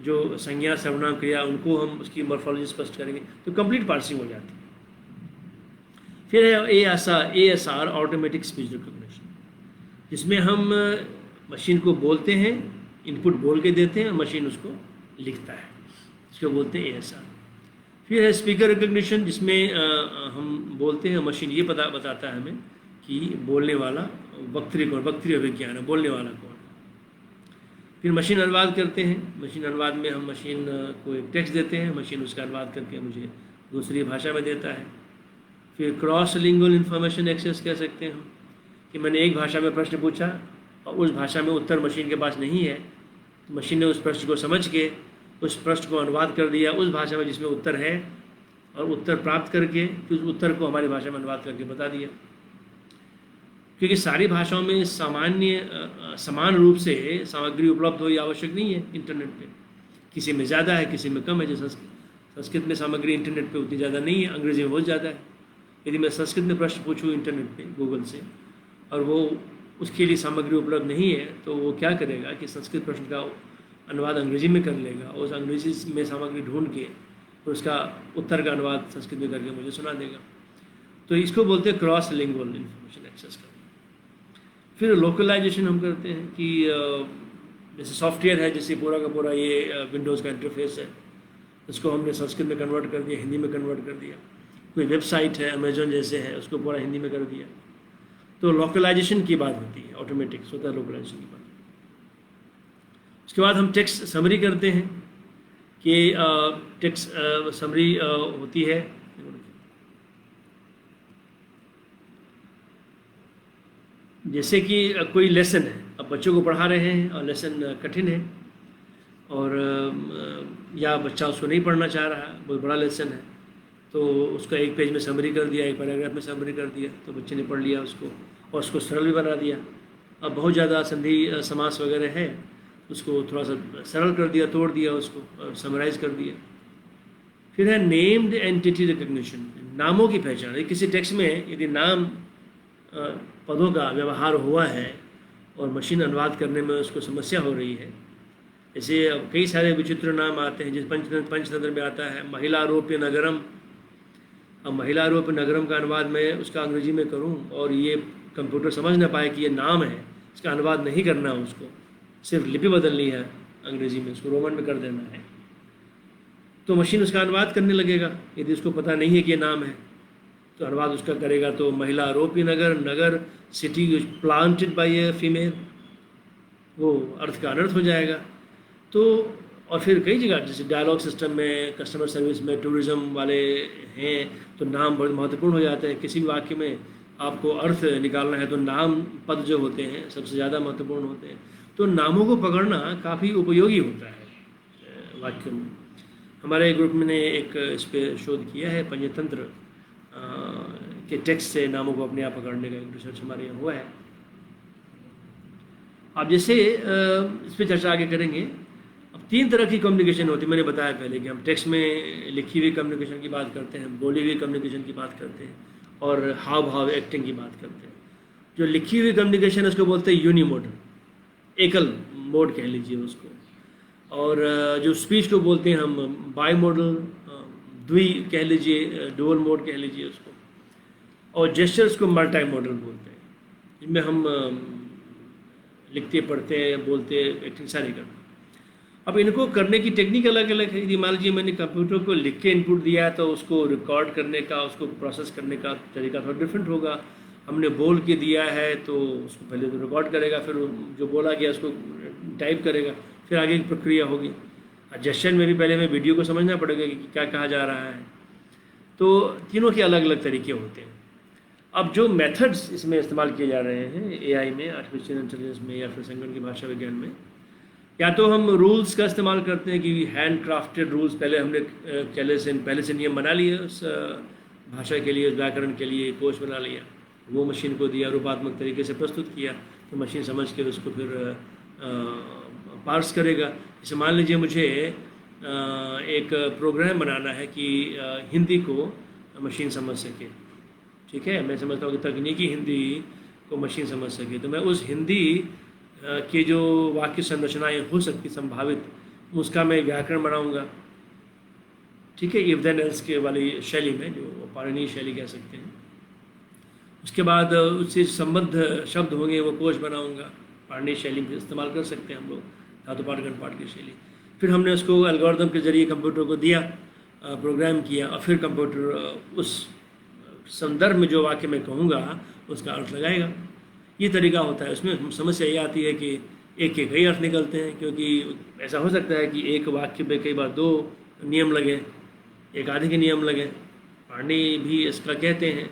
जो संज्ञा सर्वनाम क्रिया उनको हम उसकी मॉर्फोलॉजी स्पष्ट करेंगे, तो कंप्लीट पार्सिंग हो जाती है। फिर है ASR ऑटोमेटिक स्पीच रिकॉग्निशन, जिसमें हम मशीन को बोलते हैं, इनपुट बोल के देते हैं, मशीन उसको लिखता है, इसको बोलते हैं ASR। फिर है स्पीकर रिकॉग्निशन, जिसमें हम बोलते हैं, मशीन ये बताता है हमें कि बोलने वाला वक्तृ कौन, वक्तृ अभिज्ञान है, बोलने वाला कौन। फिर मशीन अनुवाद करते हैं, मशीन अनुवाद में हम मशीन को एक टेक्स्ट देते हैं, मशीन उसका अनुवाद करके मुझे दूसरी भाषा में देता है। फिर क्रॉस लिंगुअल इन्फॉर्मेशन एक्सेस कह सकते हैं हम, कि मैंने एक भाषा में प्रश्न पूछा और उस भाषा में उत्तर मशीन के पास नहीं है, तो मशीन ने उस प्रश्न को समझ के उस प्रश्न को अनुवाद कर दिया उस भाषा में जिसमें उत्तर है, और उत्तर प्राप्त करके फिर उस उत्तर को हमारी भाषा में अनुवाद करके बता दिया। क्योंकि सारी भाषाओं में समान रूप से सामग्री उपलब्ध हो ये आवश्यक नहीं है इंटरनेट पे, किसी में ज़्यादा है, किसी में कम है। जैसे संस्कृत में सामग्री इंटरनेट पे उतनी ज़्यादा नहीं है, अंग्रेजी में बहुत ज़्यादा है। यदि मैं संस्कृत में प्रश्न पूछूँ इंटरनेट पे गूगल से, और वो उसके लिए सामग्री उपलब्ध नहीं है, तो वो क्या करेगा कि संस्कृत प्रश्न का अनुवाद अंग्रेजी में कर लेगा, और उस अंग्रेजी में सामग्री ढूंढ के उसका उत्तर का अनुवाद संस्कृत में करके मुझे सुना देगा। तो इसको बोलते हैं क्रॉस लिंगुअल इन्फॉर्मेशन एक्सेस करना। फिर लोकलाइजेशन हम करते हैं कि जैसे सॉफ्टवेयर है, जैसे पूरा का पूरा ये विंडोज़ का इंटरफेस है, उसको हमने संस्कृत में कन्वर्ट कर दिया, हिंदी में कन्वर्ट कर दिया। कोई वेबसाइट है अमेजोन जैसे है, उसको पूरा हिंदी में कर दिया। तो लोकलाइजेशन की बात होती है, ऑटोमेटिक स्वतः लोकलाइजेशन की बात। उसके बाद हम टेक्स्ट समरी करते हैं कि टेक्स्ट समरी होती है, जैसे कि कोई लेसन है, अब बच्चों को पढ़ा रहे हैं और लेसन कठिन है, और या बच्चा उसको नहीं पढ़ना चाह रहा, बहुत बड़ा लेसन है, तो उसका एक पेज में समरी कर दिया, एक पैराग्राफ में समरी कर दिया, तो बच्चे ने पढ़ लिया उसको, और उसको सरल भी बना दिया। अब बहुत ज़्यादा संधि समास वगैरह है, उसको थोड़ा सा सरल कर दिया, तोड़ दिया उसको, और समराइज़ कर दिया। फिर है नेम्ड एंटिटी रिकग्निशन, नामों की पहचान। किसी टेक्स्ट में यदि नाम पदों का व्यवहार हुआ है और मशीन अनुवाद करने में उसको समस्या हो रही है, जैसे कई सारे विचित्र नाम आते हैं, जैसे पंचतंत्र में आता है महिलारोप्य नगरम। अब महिलारोप्य नगरम का अनुवाद मैं उसका अंग्रेजी में करूं और ये कंप्यूटर समझ ना पाए कि ये नाम है, इसका अनुवाद नहीं करना है, उसको सिर्फ लिपि बदलनी है अंग्रेजी में, उसको रोमन में कर देना है, तो मशीन उसका अनुवाद करने लगेगा। यदि उसको पता नहीं है कि ये नाम है, तो अनुवाद उसका करेगा। तो महिला आरोपी नगर, नगर city planted by a female, वो अर्थ का अनर्थ हो जाएगा। तो और फिर कई जगह जैसे डायलॉग सिस्टम में, कस्टमर सर्विस में, टूरिज्म वाले हैं, तो नाम बहुत महत्वपूर्ण हो जाते हैं। किसी भी वाक्य में आपको अर्थ निकालना है तो नाम पद जो होते हैं सबसे ज़्यादा महत्वपूर्ण होते हैं। तो नामों को पकड़ना काफ़ी उपयोगी होता है वाक्य में। हमारे ग्रुप में ने एक इस पर शोध किया है, पंचतंत्र के टेक्स्ट से नामों को अपने आप पकड़ने का एक रिसर्च हमारे यहाँ हुआ है। अब जैसे इस पर चर्चा आगे करेंगे। अब 3 तरह की कम्युनिकेशन होती है, मैंने बताया पहले कि हम टेक्स्ट में लिखी हुई कम्युनिकेशन की बात करते हैं, बोली हुई कम्युनिकेशन की बात करते हैं, और हाव भाव एक्टिंग की बात करते हैं। जो लिखी हुई कम्युनिकेशन है उसको बोलते हैं यूनिमोड, एकल मोड कह लीजिए उसको। और जो स्पीच को बोलते हैं हम बाई मोडल, द्वि कह लीजिए, डुअल मोड कह लीजिए उसको। और जेस्चर्स को मल्टी मोडल बोलते हैं, जिनमें हम लिखते, पढ़ते, बोलते, एक्टिंग सारी करते हैं। अब इनको करने की टेक्निक अलग अलग है। यदि मान लीजिए मैंने कंप्यूटर को लिख के इनपुट दिया तो उसको रिकॉर्ड करने का, उसको प्रोसेस करने का तरीका थोड़ा डिफरेंट होगा। हमने बोल के दिया है तो उसको पहले तो रिकॉर्ड करेगा, फिर जो बोला गया उसको टाइप करेगा, फिर आगे की प्रक्रिया होगी। जेस्चर में भी पहले हमें वीडियो को समझना पड़ेगा कि क्या कहा जा रहा है। तो तीनों के अलग अलग तरीके होते हैं। अब जो मेथड्स इसमें इस्तेमाल किए जा रहे हैं एआई में, आर्टिफिशियल इंटेलिजेंस में, या फिर संगणकीय भाषा विज्ञान में, या तो हम रूल्स का इस्तेमाल करते हैं कि हैंड क्राफ्टेड रूल्स, पहले हमने पहले से नियम बना लिए उस भाषा के लिए, उस व्याकरण के लिए कोश बना लिया, वो मशीन को दिया, रूपात्मक तरीके से प्रस्तुत किया, तो मशीन समझ के उसको फिर पार्स करेगा। जैसे मान लीजिए मुझे एक प्रोग्राम बनाना है कि हिंदी को मशीन समझ सके, ठीक है, मैं समझता हूँ कि तकनीकी हिंदी को मशीन समझ सके, तो मैं उस हिंदी के जो वाक्य संरचनाएं हो सकती संभावित, उसका मैं व्याकरण बनाऊंगा, ठीक है, इफ देन एल्स के वाली शैली में, जो पाणिनीय शैली कह सकते हैं। उसके बाद उससे संबद्ध शब्द होंगे, वो कोश बनाऊंगा, पाणिनीय शैली में इस्तेमाल कर सकते हैं हम लोग, धातु पाठ गण पाठ की शैली। फिर हमने उसको एल्गोरिथम के जरिए कंप्यूटर को दिया, प्रोग्राम किया, और फिर कंप्यूटर उस संदर्भ में जो वाक्य मैं कहूँगा उसका अर्थ लगाएगा। ये तरीका होता है। उसमें समस्या ये आती है कि एक के कई अर्थ निकलते हैं, क्योंकि ऐसा हो सकता है कि एक वाक्य पे कई बार 2 नियम लगे, एक आधे के नियम लगे। पाणिनि भी इसका कहते हैं,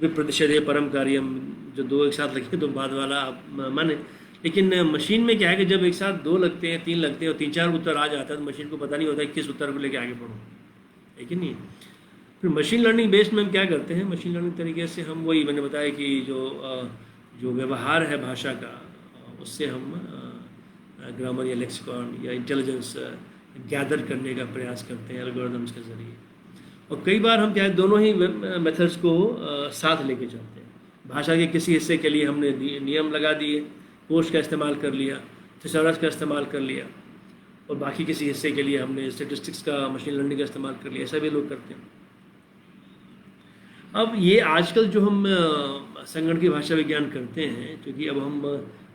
विप्रतिषेधे परम कार्यम, जो 2 एक साथ लगे तो बाद वाला आप माने। लेकिन मशीन में क्या है कि जब एक साथ 2 लगते हैं, 3 लगते हैं और 3-4 उत्तर आ जाता है, तो मशीन को पता नहीं होता है किस उत्तर को लेके आगे बढ़ो, है कि नहीं। फिर मशीन लर्निंग बेस्ड में हम क्या करते हैं, मशीन लर्निंग तरीके से हम वही मैंने बताया कि जो व्यवहार है भाषा का, उससे हम ग्रामर या लेक्सिकॉन या इंटेलिजेंस गैदर करने का प्रयास करते हैं एल्गोरिथम्स के ज़रिए। और कई बार हम क्या है, दोनों ही मेथड्स को साथ लेके चलते हैं। भाषा के किसी हिस्से के लिए हमने नियम लगा दिए, कोश का इस्तेमाल कर लिया, थिसॉरस का इस्तेमाल कर लिया, और बाकी किसी हिस्से के लिए हमने स्टैटिस्टिक्स का, मशीन लर्निंग का इस्तेमाल कर लिया। ऐसा भी लोग करते हैं। अब ये आजकल जो हम संगणकीय भाषा विज्ञान करते हैं, क्योंकि अब हम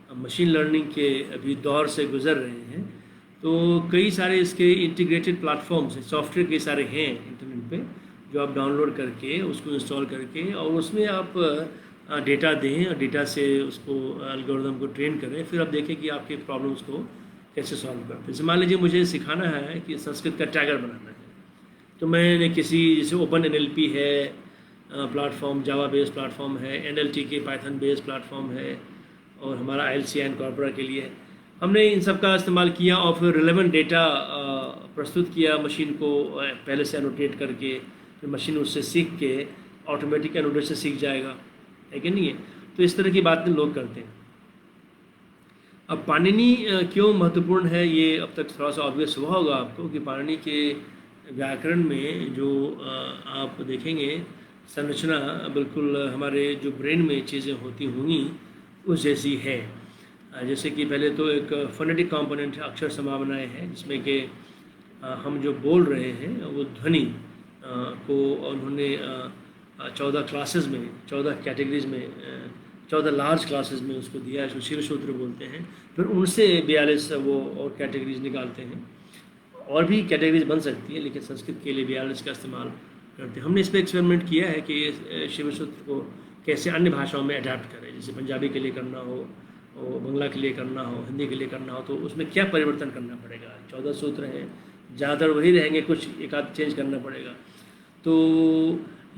मशीन लर्निंग के अभी दौर से गुजर रहे हैं, तो कई सारे इसके इंटीग्रेटेड प्लेटफॉर्म्स हैं, सॉफ्टवेयर कई सारे हैं इंटरनेट पे, जो आप डाउनलोड करके उसको इंस्टॉल करके और उसमें आप डेटा दें और डेटा से उसको एल्गोरिदम को ट्रेन करें, फिर आप देखें कि आपके प्रॉब्लम्स को कैसे सॉल्व करते हैं। जैसे मान लीजिए मुझे सिखाना है कि संस्कृत का टैगर बनाना है, तो मैंने किसी जैसे ओपन NLP है प्लेटफॉर्म, जावा बेस्ड प्लेटफॉर्म है, NLTK पाइथन बेस्ड प्लेटफॉर्म है, और हमारा ILC एंड कॉर्पोरा के लिए हमने इन सब का इस्तेमाल किया और फिर रिलेवेंट डेटा प्रस्तुत किया मशीन को पहले से एनोटेट करके, फिर मशीन उससे सीख के ऑटोमेटिक एनोटेट से सीख जाएगा, है कि नहीं है। तो इस तरह की बातें लोग करते हैं। अब पाणिनि क्यों महत्वपूर्ण है, ये अब तक थोड़ा सा ऑब्वियस हुआ होगा आपको कि पाणिनि के व्याकरण में जो आप देखेंगे संरचना बिल्कुल हमारे जो ब्रेन में चीज़ें होती होंगी उस जैसी है। जैसे कि पहले तो एक फोनेटिक कंपोनेंट है, अक्षर संभावनाएं हैं, जिसमें कि हम जो बोल रहे हैं वो ध्वनि को उन्होंने 14 क्लासेस में, 14 कैटेगरीज में, 14 लार्ज क्लासेस में उसको दिया है, शिव सूत्र बोलते हैं। फिर उनसे 42 वो और कैटेगरीज निकालते हैं, और भी कैटेगरीज बन सकती है, लेकिन संस्कृत के लिए 42 का इस्तेमाल करते हैं। हमने इस पर एक्सपेरिमेंट किया है कि शिव सूत्र को कैसे अन्य भाषाओं में अडेप्ट करें, जैसे पंजाबी के लिए करना हो, और बांग्ला के लिए करना हो, हिंदी के लिए करना हो, तो उसमें क्या परिवर्तन करना पड़ेगा। 14 सूत्र हैं, ज़्यादातर वही रहेंगे, कुछ एक आध चेंज करना पड़ेगा। तो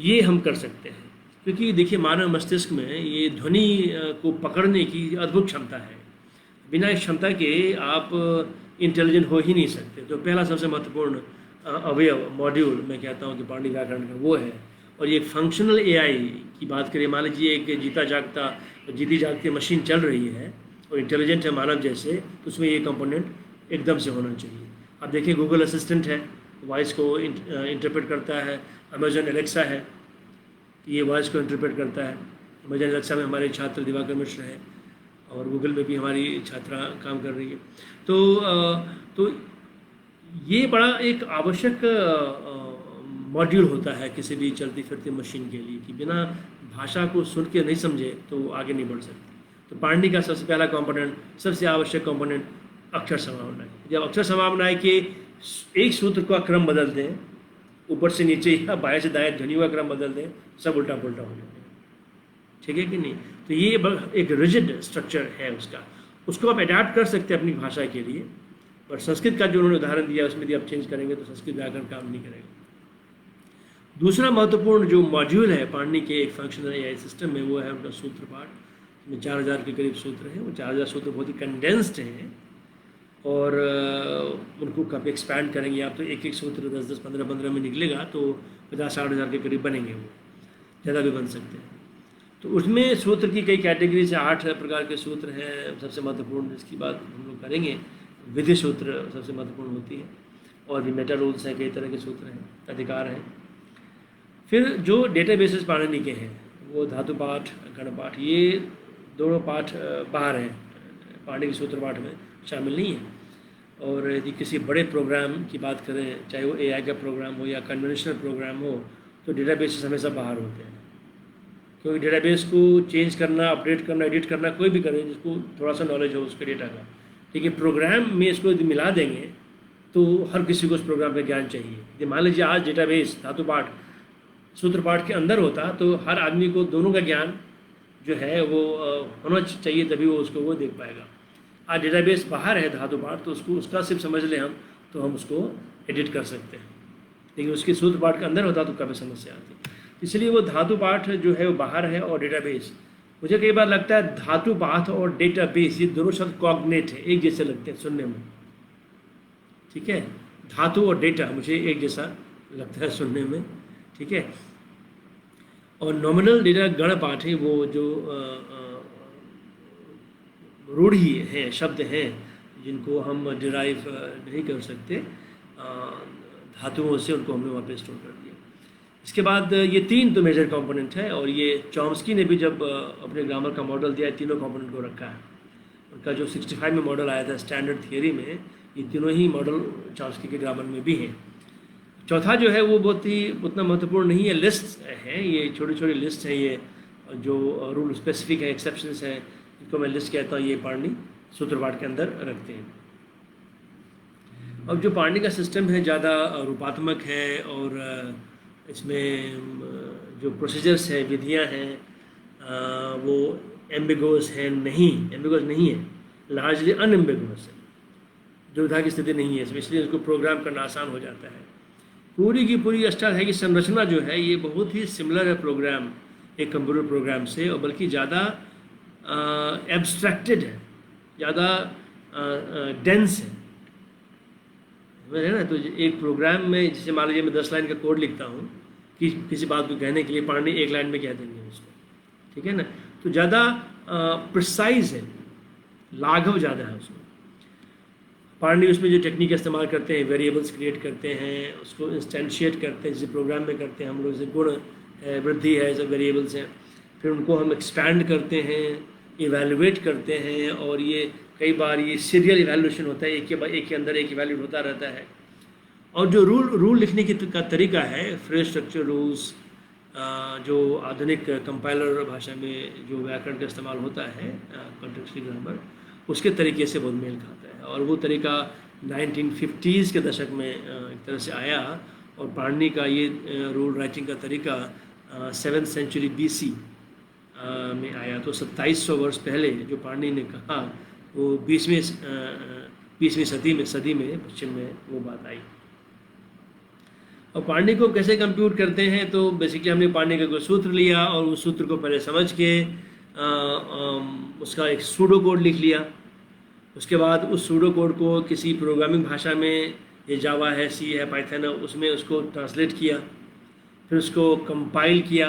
ये हम कर सकते हैं, क्योंकि देखिए मानव मस्तिष्क में ये ध्वनि को पकड़ने की अद्भुत क्षमता है। बिना इस क्षमता के आप इंटेलिजेंट हो ही नहीं सकते। तो पहला सबसे महत्वपूर्ण अवयव मॉड्यूल मैं कहता हूँ कि पाणिनि व्याकरण का वो है। और ये फंक्शनल AI की बात करें, मान लीजिए एक जीती जागती मशीन चल रही है और इंटेलिजेंट है मानव जैसे, तो उसमें ये कंपोनेंट एकदम से होना चाहिए। आप देखिए गूगल असिस्टेंट है, वॉइस को इंटरप्रेट करता है। अमेजन एलेक्सा है, ये वॉइस को इंटरप्रेट करता है। अमेजन एलेक्सा में हमारे छात्र दिवाकर मिश्र है, और गूगल में भी हमारी छात्रा काम कर रही है। तो ये बड़ा एक आवश्यक मॉड्यूल होता है किसी भी चलती फिरती मशीन के लिए, कि बिना भाषा को सुन के नहीं समझे तो आगे नहीं बढ़ सकते। तो पाणिनि का सबसे पहला कंपोनेंट, सबसे आवश्यक कंपोनेंट अक्षर संभावना है। जब अक्षर संभावना है कि एक सूत्र का क्रम बदल दें, ऊपर से नीचे या बाएं से दाएं ध्वनियों का क्रम बदल दें, सब उल्टा पुल्टा हो जाता है, ठीक है कि नहीं। तो ये एक रिजिड स्ट्रक्चर है उसको आप अडेप्ट कर सकते हैं अपनी भाषा के लिए। पर संस्कृत का जो उन्होंने उदाहरण दिया उसमें यदि आप चेंज करेंगे तो संस्कृत व्याकरण काम नहीं करेगा। दूसरा महत्वपूर्ण जो मॉड्यूल है पाणिनि के एक फंक्शनल AI सिस्टम में, वो है उनका सूत्र पाठ में 4000 के करीब सूत्र हैं। वो 4000 सूत्र बहुत ही कंडेंस्ड हैं, और उनको कभी एक्सपैंड करेंगे आप तो एक एक सूत्र 10-10, 15-15 में निकलेगा, तो 50-60 हज़ार के करीब बनेंगे, वो ज़्यादा भी बन सकते हैं। तो उसमें सूत्र की कई कैटेगरी से 8 प्रकार के सूत्र हैं। सबसे महत्वपूर्ण जिसकी बात हम लोग करेंगे, विधि सूत्र सबसे महत्वपूर्ण होती है, और भी मेटा रूल्स हैं, कई तरह के सूत्र हैं, अधिकार हैं। फिर जो डेटाबेसेस पाणिनि के हैं वो धातु पाठ, गण पाठ, ये दोनों पाठ बाहर हैं, पाणिनि के सूत्र पाठ में शामिल नहीं है। और यदि किसी बड़े प्रोग्राम की बात करें, चाहे वो AI का प्रोग्राम हो या कन्वेंशनल प्रोग्राम हो, तो डेटाबेसेस हमेशा बाहर होते हैं, क्योंकि डेटाबेस को चेंज करना, अपडेट करना, एडिट करना कोई भी करे जिसको थोड़ा सा नॉलेज हो उसके डेटा का। लेकिन प्रोग्राम में इसको यदि मिला देंगे तो हर किसी को उस प्रोग्राम का ज्ञान चाहिए। यदि मान लीजिए आज डेटाबेस धातु पाठ सूत्र पाठ के अंदर होता तो हर आदमी को दोनों का ज्ञान जो है वो होना चाहिए, तभी वो उसको वो देख पाएगा। आज डेटाबेस बाहर है धातु पाठ, तो उसका सिर्फ समझ लें हम तो हम उसको एडिट कर सकते हैं, लेकिन उसके सूत्र पाठ के अंदर होता तो कभी समस्या आती। इसलिए वो धातु पाठ जो है वो बाहर है। और डेटाबेस, मुझे कई बार लगता है धातु पाठ और डेटाबेस ये दोनों शब्द कॉग्नेट है, एक जैसे लगते हैं सुनने में, ठीक है। धातु और डेटा मुझे एक जैसा लगता है सुनने में, ठीक है। और नॉमिनल डेटा गण पाठ है, वो जो रूढ़ी हैं, शब्द हैं जिनको हम डिराइव नहीं कर सकते धातुओं से, उनको हमने वहाँ पे स्टोर कर दिया। इसके बाद ये 3 तो मेजर कंपोनेंट है, और ये चॉम्स्की ने भी जब अपने ग्रामर का मॉडल दिया, तीनों कंपोनेंट को रखा है। उनका जो 65 में मॉडल आया था स्टैंडर्ड थियरी में, ये तीनों ही मॉडल चॉम्स्की के ग्रामर में भी हैं। चौथा जो है वो बहुत ही उतना महत्वपूर्ण नहीं है, लिस्ट है, ये छोटी छोटी लिस्ट है, ये जो रूल स्पेसिफिक है, एक्सेप्शंस हैं, इनको मैं लिस्ट कहता हूँ, ये पाणिनि सूत्रपाठ के अंदर रखते हैं। अब जो पाणिनि का सिस्टम है ज़्यादा रूपात्मक है और इसमें जो प्रोसीजर्स है, विधियाँ हैं, वो एम्बिगोस नहीं है, लार्जली अनएम्बिगोस है, दुविधा की स्थिति नहीं है इसमें, इसलिए उसको प्रोग्राम करना आसान हो जाता है। पूरी की पूरी अष्टाध्यायी की संरचना जो है ये बहुत ही सिमिलर है प्रोग्राम, एक कंप्यूटर प्रोग्राम से, और बल्कि ज़्यादा एब्स्ट्रैक्टेड है, ज़्यादा डेंस है ना। तो एक प्रोग्राम में जैसे मान लीजिए मैं 10 लाइन का कोड लिखता हूँ कि किसी बात को कहने के लिए, पाणिनि 1 लाइन में कह देंगे उसको, ठीक है ना। तो ज़्यादा प्रिसाइज है, लाघव ज़्यादा है उसमें। पाणिनि उसमें जो टेक्निक इस्तेमाल करते हैं, वेरिएबल्स क्रिएट करते हैं, उसको इंस्टेंशिएट करते हैं, जैसे प्रोग्राम में करते हैं हम लोग, जैसे गुण है, वृद्धि है, सब वेरिएबल्स हैं, फिर उनको हम एक्सपैंड करते हैं, इवेलुएट करते हैं, और ये कई बार ये सीरियल इवेल्यूशन होता है, एक के अंदर एक इवेल्यूट होता रहता है। और जो रूल लिखने का तरीका है, फ्रेज स्ट्रक्चर रूल्स, जो आधुनिक कंपाइलर भाषा में जो व्याकरण का इस्तेमाल होता है, कॉन्टेक्स्चुअल ग्रामर, उसके तरीके से बहुत मेल खाता है। और वो तरीका 1950s के दशक में एक तरह से आया, और पाणिनि का ये रूल राइटिंग का तरीका 7th सेंचुरी BC में आया। तो 2700 वर्ष पहले जो पाणिनि ने कहा, वो 20वीं सदी में पश्चिम में वो बात आई। और पाणिनि को कैसे कंप्यूट करते हैं, तो बेसिकली हमने पाणिनि का कोई सूत्र लिया और उस सूत्र को पहले समझ के उसका एक सूडो कोड लिख लिया। उसके बाद उस सूडो कोड को किसी प्रोग्रामिंग भाषा में, ये जावा है, सी है, पाइथन है, उसमें उसको ट्रांसलेट किया, फिर उसको कंपाइल किया,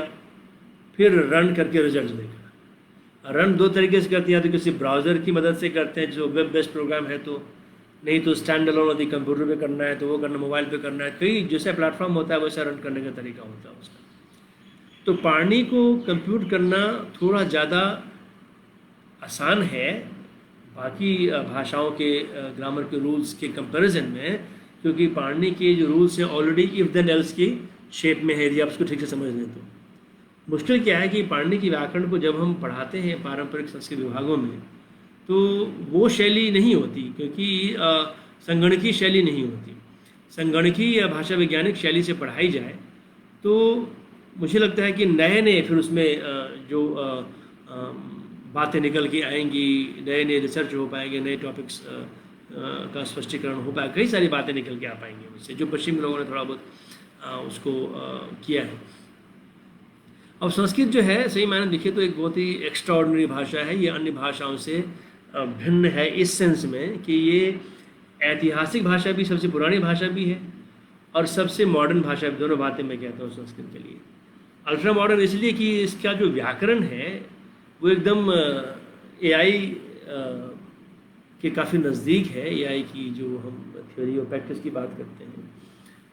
फिर रन करके रिजल्ट देखा। रन 2 तरीके से करते हैं, या तो किसी ब्राउज़र की मदद से करते हैं जो वेब बेस्ड प्रोग्राम है, तो नहीं तो स्टैंड अलोन यदि कंप्यूटर पे करना है तो वो करना, मोबाइल पे करना है, कई जैसा प्लेटफॉर्म होता है वैसा रन करने का तरीका होता है उसका। तो पाणिनि को कंप्यूट करना थोड़ा ज़्यादा आसान है बाकी भाषाओं के ग्रामर के रूल्स के कंपैरिजन में, क्योंकि पाणिनि के जो रूल्स हैं ऑलरेडी इफ देन एल्स की शेप में है, यदि आप उसको ठीक से समझ लें तो। मुश्किल क्या है कि पाणिनि की व्याकरण को जब हम पढ़ाते हैं पारंपरिक संस्कृत विभागों में, तो वो शैली नहीं होती, क्योंकि संगणकीय शैली नहीं होती। संगणकीय या भाषा वैज्ञानिक शैली से पढ़ाई जाए तो मुझे लगता है कि नए फिर उसमें जो बातें निकल के आएंगी, नए रिसर्च हो पाएंगे, नए टॉपिक्स का स्पष्टीकरण हो पाएगा, कई सारी बातें निकल के आ पाएंगी उससे, जो पश्चिमी लोगों ने थोड़ा बहुत उसको किया है। अब संस्कृत जो है, सही मायने देखिए तो एक बहुत ही एक्स्ट्राऑर्डिनरी भाषा है। ये अन्य भाषाओं से भिन्न है इस सेंस में कि ये ऐतिहासिक भाषा भी, सबसे पुरानी भाषा भी है, और सबसे मॉडर्न भाषा भी। दोनों बातें मैं कहता हूँ संस्कृत के लिए। अल्ट्रा मॉडर्न इसलिए कि इसका जो व्याकरण है वो एकदम AI के काफ़ी नज़दीक है। AI की जो हम थ्योरी और प्रैक्टिस की बात करते हैं,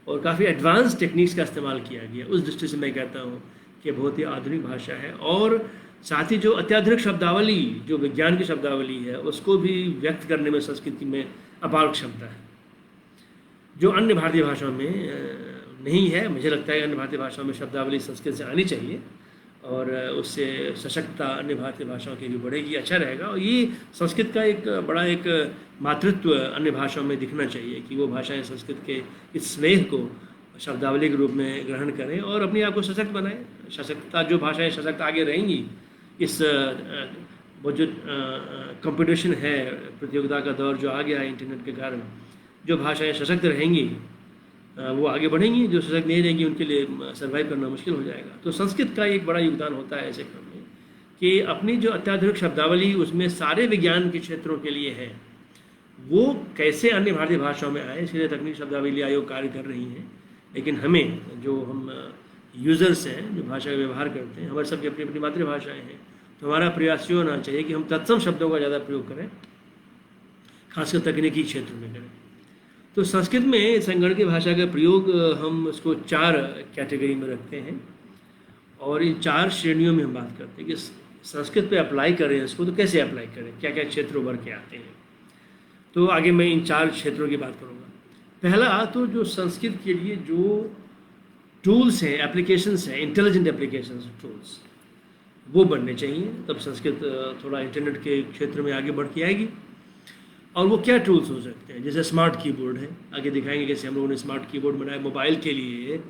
और काफ़ी एडवांस टेक्निक्स का इस्तेमाल किया गया, उस दृष्टि से मैं कहता हूँ कि बहुत ही आधुनिक भाषा है। और साथ ही जो अत्याधुनिक शब्दावली, जो विज्ञान की शब्दावली है, उसको भी व्यक्त करने में संस्कृत में अपार क्षमता है, जो अन्य भारतीय भाषाओं में नहीं है। मुझे लगता है अन्य भारतीय भाषाओं में शब्दावली संस्कृत से आनी चाहिए, और उससे सशक्तता अन्य भारतीय भाषाओं की भी बढ़ेगी, अच्छा रहेगा। और ये संस्कृत का एक बड़ा एक मातृत्व अन्य भाषाओं में दिखना चाहिए कि वो भाषाएं संस्कृत के इस स्नेह को शब्दावली के रूप में ग्रहण करें और अपने आप को सशक्त बनाएं। सशक्तता, जो भाषाएं सशक्त आगे रहेंगी, इस वो जो कंपटीशन है, प्रतियोगिता का दौर जो आ गया है इंटरनेट के कारण, जो भाषाएं सशक्त रहेंगी वो आगे बढ़ेंगी, जो सशक्त नहीं रहेंगी उनके लिए सर्वाइव करना मुश्किल हो जाएगा। तो संस्कृत का एक बड़ा योगदान होता है ऐसे क्रम में कि अपनी जो अत्याधुनिक शब्दावली उसमें सारे विज्ञान के क्षेत्रों के लिए है, वो कैसे अन्य भारतीय भाषाओं में आए, इसलिए तकनीक शब्दावली आयोग कार्य कर रही हैं। लेकिन हमें, जो हम यूज़र्स हैं, जो भाषा का व्यवहार करते हैं, हमारे सबकी अपनी अपनी मातृभाषाएँ हैं, तो हमारा प्रयास ये होना चाहिए कि हम तत्सम शब्दों का ज़्यादा प्रयोग करें, खासकर तकनीकी क्षेत्र में करें। तो संस्कृत में संगणकीय भाषा का प्रयोग हम उसको 4 कैटेगरी में रखते हैं, और इन 4 श्रेणियों में हम बात करते हैं कि संस्कृत पे अप्लाई करें इसको तो कैसे अप्लाई करें, क्या क्या क्षेत्र उभर के आते हैं। तो आगे मैं इन 4 क्षेत्रों की बात करूँगा। पहला तो जो संस्कृत के लिए जो टूल्स हैं, एप्लीकेशंस हैं, इंटेलिजेंट एप्लीकेशंस टूल्स, वो बनने चाहिए, तब संस्कृत थोड़ा इंटरनेट के क्षेत्र में आगे बढ़ती आएगी। और वो क्या टूल्स हो सकते हैं, जैसे स्मार्ट कीबोर्ड है, आगे दिखाएंगे कैसे हम लोगों ने स्मार्ट कीबोर्ड बनाया मोबाइल के लिए।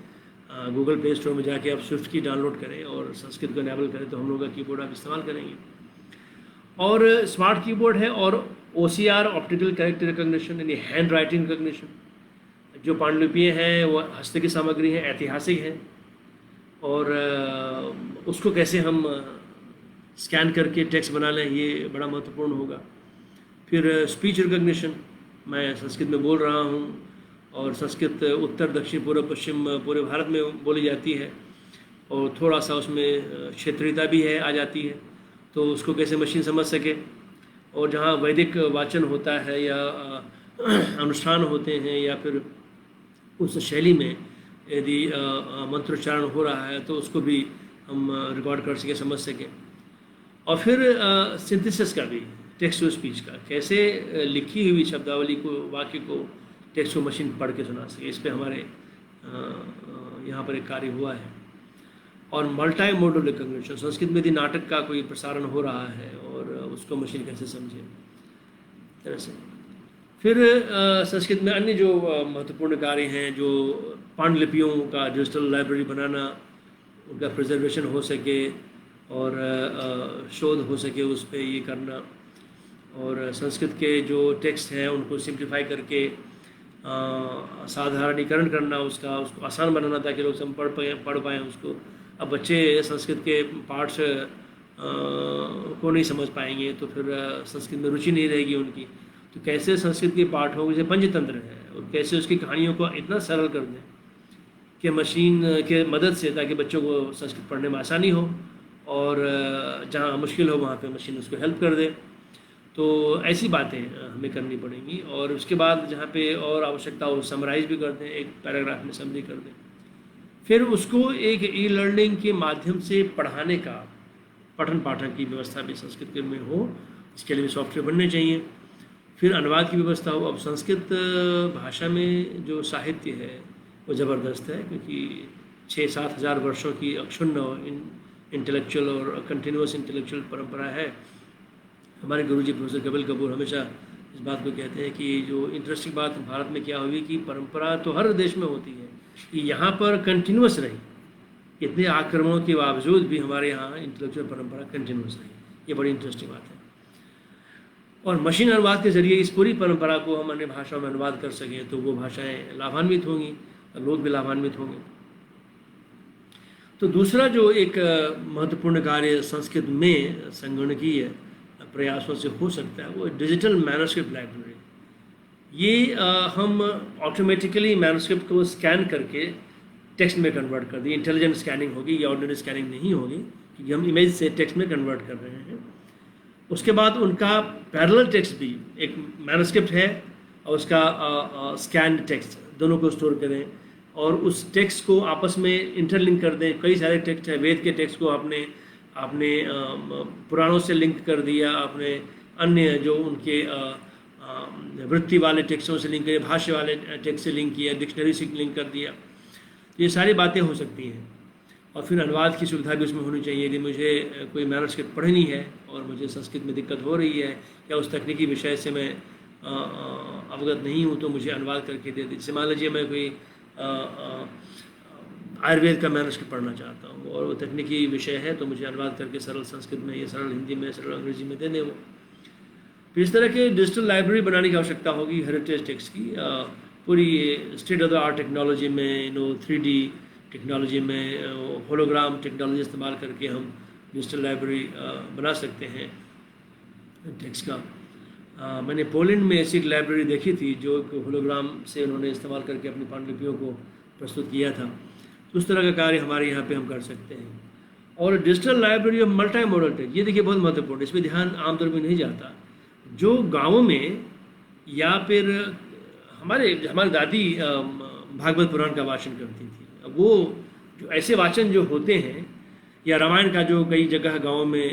गूगल प्ले स्टोर में जाके आप स्विफ्ट की डाउनलोड करें और संस्कृत को इनेबल करें तो हम लोग का कीबोर्ड आप इस्तेमाल करेंगे। और स्मार्ट कीबोर्ड है, और OCR ऑप्टिकल कैरेक्टर रिकॉग्निशन यानी हैंड राइटिंग रिकॉग्निशन। जो पांडुलिपियाँ हैं वो हस्त की सामग्री है, ऐतिहासिक है, और उसको कैसे हम स्कैन करके टेक्स्ट बना लें, ये बड़ा महत्वपूर्ण होगा। फिर स्पीच रिकॉग्निशन, मैं संस्कृत में बोल रहा हूँ और संस्कृत उत्तर दक्षिण पूर्व पश्चिम पूरे भारत में बोली जाती है, और थोड़ा सा उसमें क्षेत्रीयता भी है आ जाती है, तो उसको कैसे मशीन समझ सके। और जहाँ वैदिक वाचन होता है या अनुष्ठान होते हैं या फिर उस शैली में यदि मंत्रोच्चारण हो रहा है तो उसको भी हम रिकॉर्ड कर सके, समझ सकें। और फिर सिंथेसिस का भी, टेक्स्ट टू स्पीच का, कैसे लिखी हुई शब्दावली को, वाक्य को टेक्स्ट टू मशीन पढ़ के सुना सके, इस पे हमारे यहाँ पर एक कार्य हुआ है। और मल्टी मोडल रिकॉग्निशन, संस्कृत में यदि नाटक का कोई प्रसारण हो रहा है और उसको मशीन कैसे समझे, तरह से। फिर संस्कृत में अन्य जो महत्वपूर्ण कार्य हैं, जो पांडुलिपियों का डिजिटल लाइब्रेरी बनाना, उनका प्रिजर्वेशन हो सके और शोध हो सके उस पर ये करना, और संस्कृत के जो टेक्स्ट हैं उनको सिंप्लीफाई करके साधारणीकरण करना, उसको आसान बनाना ताकि लोग सब पढ़ पाएँ उसको। अब बच्चे संस्कृत के पार्ट्स को नहीं समझ पाएंगे तो फिर संस्कृत में रुचि नहीं रहेगी उनकी। तो कैसे संस्कृत के पाठ हो, जैसे पंचतंत्र है, और कैसे उसकी कहानियों को इतना सरल कर दें कि मशीन के मदद से, ताकि बच्चों को संस्कृत पढ़ने में आसानी हो, और जहाँ मुश्किल हो वहाँ पे मशीन उसको हेल्प कर दे। तो ऐसी बातें हमें करनी पड़ेंगी। और उसके बाद जहाँ पे और आवश्यकता हो समराइज भी कर दें, एक पैराग्राफ में समरी कर दें। फिर उसको एक ई-लर्निंग के माध्यम से पढ़ाने का, पठन पाठन की व्यवस्था भी संस्कृत में हो, इसके लिए भी सॉफ्टवेयर बनने चाहिए। फिर अनुवाद की व्यवस्था हो। अब संस्कृत भाषा में जो साहित्य है वो ज़बरदस्त है, क्योंकि 6-7 हज़ार वर्षों की अक्षुण्ण इंटेलेक्चुअल और कंटिन्यूस इंटेलेक्चुअल परंपरा है। हमारे गुरुजी प्रोफेसर कपिल कपूर हमेशा इस बात को कहते हैं कि जो इंटरेस्टिंग बात भारत में क्या हुई कि परंपरा तो हर देश में होती है, कि यहाँ पर कंटिन्यूस रही, इतने आक्रमणों के बावजूद भी हमारे यहाँ इंटेलेक्चुअल परंपरा कंटिन्यूस रही। ये बड़ी इंटरेस्टिंग बात है। और मशीन अनुवाद के ज़रिए इस पूरी परंपरा को हम अन्य भाषाओं में अनुवाद कर सकें तो वो भाषाएं लाभान्वित होंगी, लोग भी लाभान्वित होंगे। तो दूसरा जो एक महत्वपूर्ण कार्य संस्कृत में संगणकीय प्रयासों से हो सकता है वो डिजिटल मैनuscript लाइब्रेरी। ये हम ऑटोमेटिकली मैनuscript को स्कैन करके टेक्स्ट में कन्वर्ट कर दिए। इंटेलिजेंट स्कैनिंग होगी या ऑर्डिनरी स्कैनिंग नहीं होगी, क्योंकि हम इमेज से टेक्स्ट में कन्वर्ट कर रहे हैं। उसके बाद उनका पैरेलल टेक्स्ट भी एक मैनuscript है और उसका स्कैन टेक्स्ट, दोनों को स्टोर करें और उस टेक्स्ट को आपस में इंटरलिंक कर दें। कई सारे टेक्स्ट है, वेद के टेक्स्ट को आपने पुराणों से लिंक कर दिया, आपने अन्य जो उनके वृत्ति वाले टेक्स्टों से लिंक किया, भाष्य वाले टेक्स्ट से लिंक किया, डिक्शनरी से लिंक कर दिया। ये सारी बातें हो सकती हैं। और फिर अनुवाद की सुविधा भी उसमें होनी चाहिए। यदि मुझे कोई मैनuscript पढ़नी है और मुझे संस्कृत में दिक्कत हो रही है या उस तकनीकी विषय से मैं अवगत नहीं हूँ तो मुझे अनुवाद करके दे दीजिए। मान लीजिए मैं कोई आयुर्वेद का मैनuscript पढ़ना चाहता हूँ और वो तकनीकी विषय है तो मुझे अनुवाद करके सरल संस्कृत में या सरल हिंदी में, सरल अंग्रेजी में दे दें वो। फिर इस तरह के डिजिटल लाइब्रेरी बनाने की आवश्यकता होगी हेरिटेज टेक्स्ट की। पूरी state of the art technology में, 3D टेक्नोलॉजी में, होलोग्राम टेक्नोलॉजी इस्तेमाल करके हम डिजिटल लाइब्रेरी बना सकते हैं टेक्स्ट का। मैंने पोलैंड में ऐसी एक लाइब्रेरी देखी थी जो होलोग्राम से उन्होंने इस्तेमाल करके अपनी पांडुलिपियों को प्रस्तुत किया था। तो उस तरह का कार्य हमारे यहाँ पे हम कर सकते हैं। और digital library of multi modal text, ये देखिए बहुत महत्वपूर्ण, इस पर ध्यान आमतौर पर नहीं जाता। जो गाँवों में या फिर हमारी दादी भागवत पुराण का वाचन करती थी, अब वो जो ऐसे वाचन जो होते हैं, या रामायण का जो कई जगह गाँव में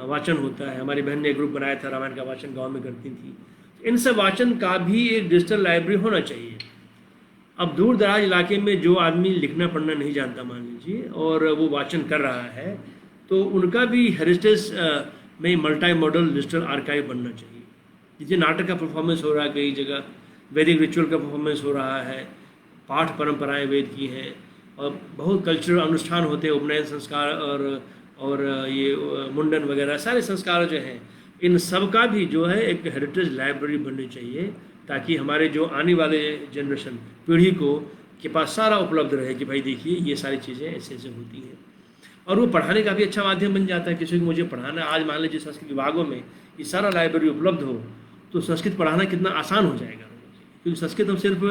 वाचन होता है, हमारी बहन ने एक ग्रुप बनाया था रामायण का वाचन गांव में करती थी। इन सब वाचन का भी एक डिजिटल लाइब्रेरी होना चाहिए। अब दूर दराज इलाके में जो आदमी लिखना पढ़ना नहीं जानता मान लीजिए और वो वाचन कर रहा है तो उनका भी हेरिटेज में मल्टी मॉडल डिजिटल आर्काइव बनना चाहिए। जैसे नाटक का परफॉर्मेंस हो रहा है कई जगह, वैदिक रिचुअल का परफॉर्मेंस हो रहा है, पाठ परंपराएं वेद की हैं, और बहुत कल्चरल अनुष्ठान होते हैं, उपनयन संस्कार और ये मुंडन वगैरह सारे संस्कार जो हैं, इन सब का भी जो है एक हेरिटेज लाइब्रेरी बननी चाहिए, ताकि हमारे जो आने वाले जनरेशन पीढ़ी को के पास सारा उपलब्ध रहे कि भाई देखिए ये सारी चीज़ें ऐसे ऐसे होती हैं। और वो पढ़ाने का भी अच्छा माध्यम बन जाता है। किसी को मुझे पढ़ाना, आज मान लीजिए संस्कृत विभागों में ये सारा लाइब्रेरी उपलब्ध हो तो संस्कृत पढ़ाना कितना आसान हो जाएगा, क्योंकि संस्कृत हम सिर्फ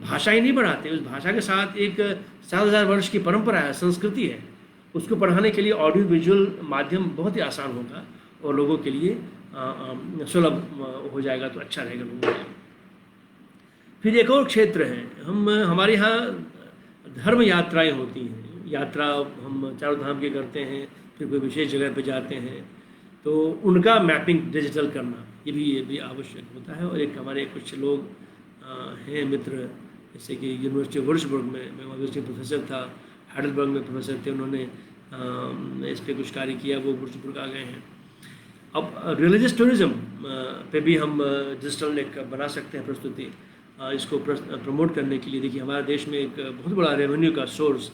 भाषा ही नहीं पढ़ाते, उस भाषा के साथ एक 7,000 वर्ष की परंपरा है, संस्कृति है। उसको पढ़ाने के लिए ऑडियो विजुअल माध्यम बहुत ही आसान होगा और लोगों के लिए सुलभ हो जाएगा, तो अच्छा रहेगा लोगों के लिए। फिर एक और क्षेत्र है, हमारे यहाँ धर्म यात्राएं होती हैं। यात्रा हम चारों धाम की करते हैं, फिर कोई विशेष जगह पे जाते हैं, तो उनका मैपिंग डिजिटल करना ये भी आवश्यक होता है। और एक हमारे कुछ लोग हैं मित्र, जैसे कि यूनिवर्सिटी वुर्जबर्ग में मैं यूनिवर्सिटी प्रोफेसर था, हाइडेलबर्ग में प्रोफेसर थे, उन्होंने इस पर कुछ कार्य किया, वो वुर्जबर्ग आ गए हैं। अब रिलीजियस टूरिज्म पे भी हम डिजिटल एक बना सकते हैं प्रस्तुति, इसको प्रमोट करने के लिए। देखिए हमारे देश में एक बहुत बड़ा रेवेन्यू का source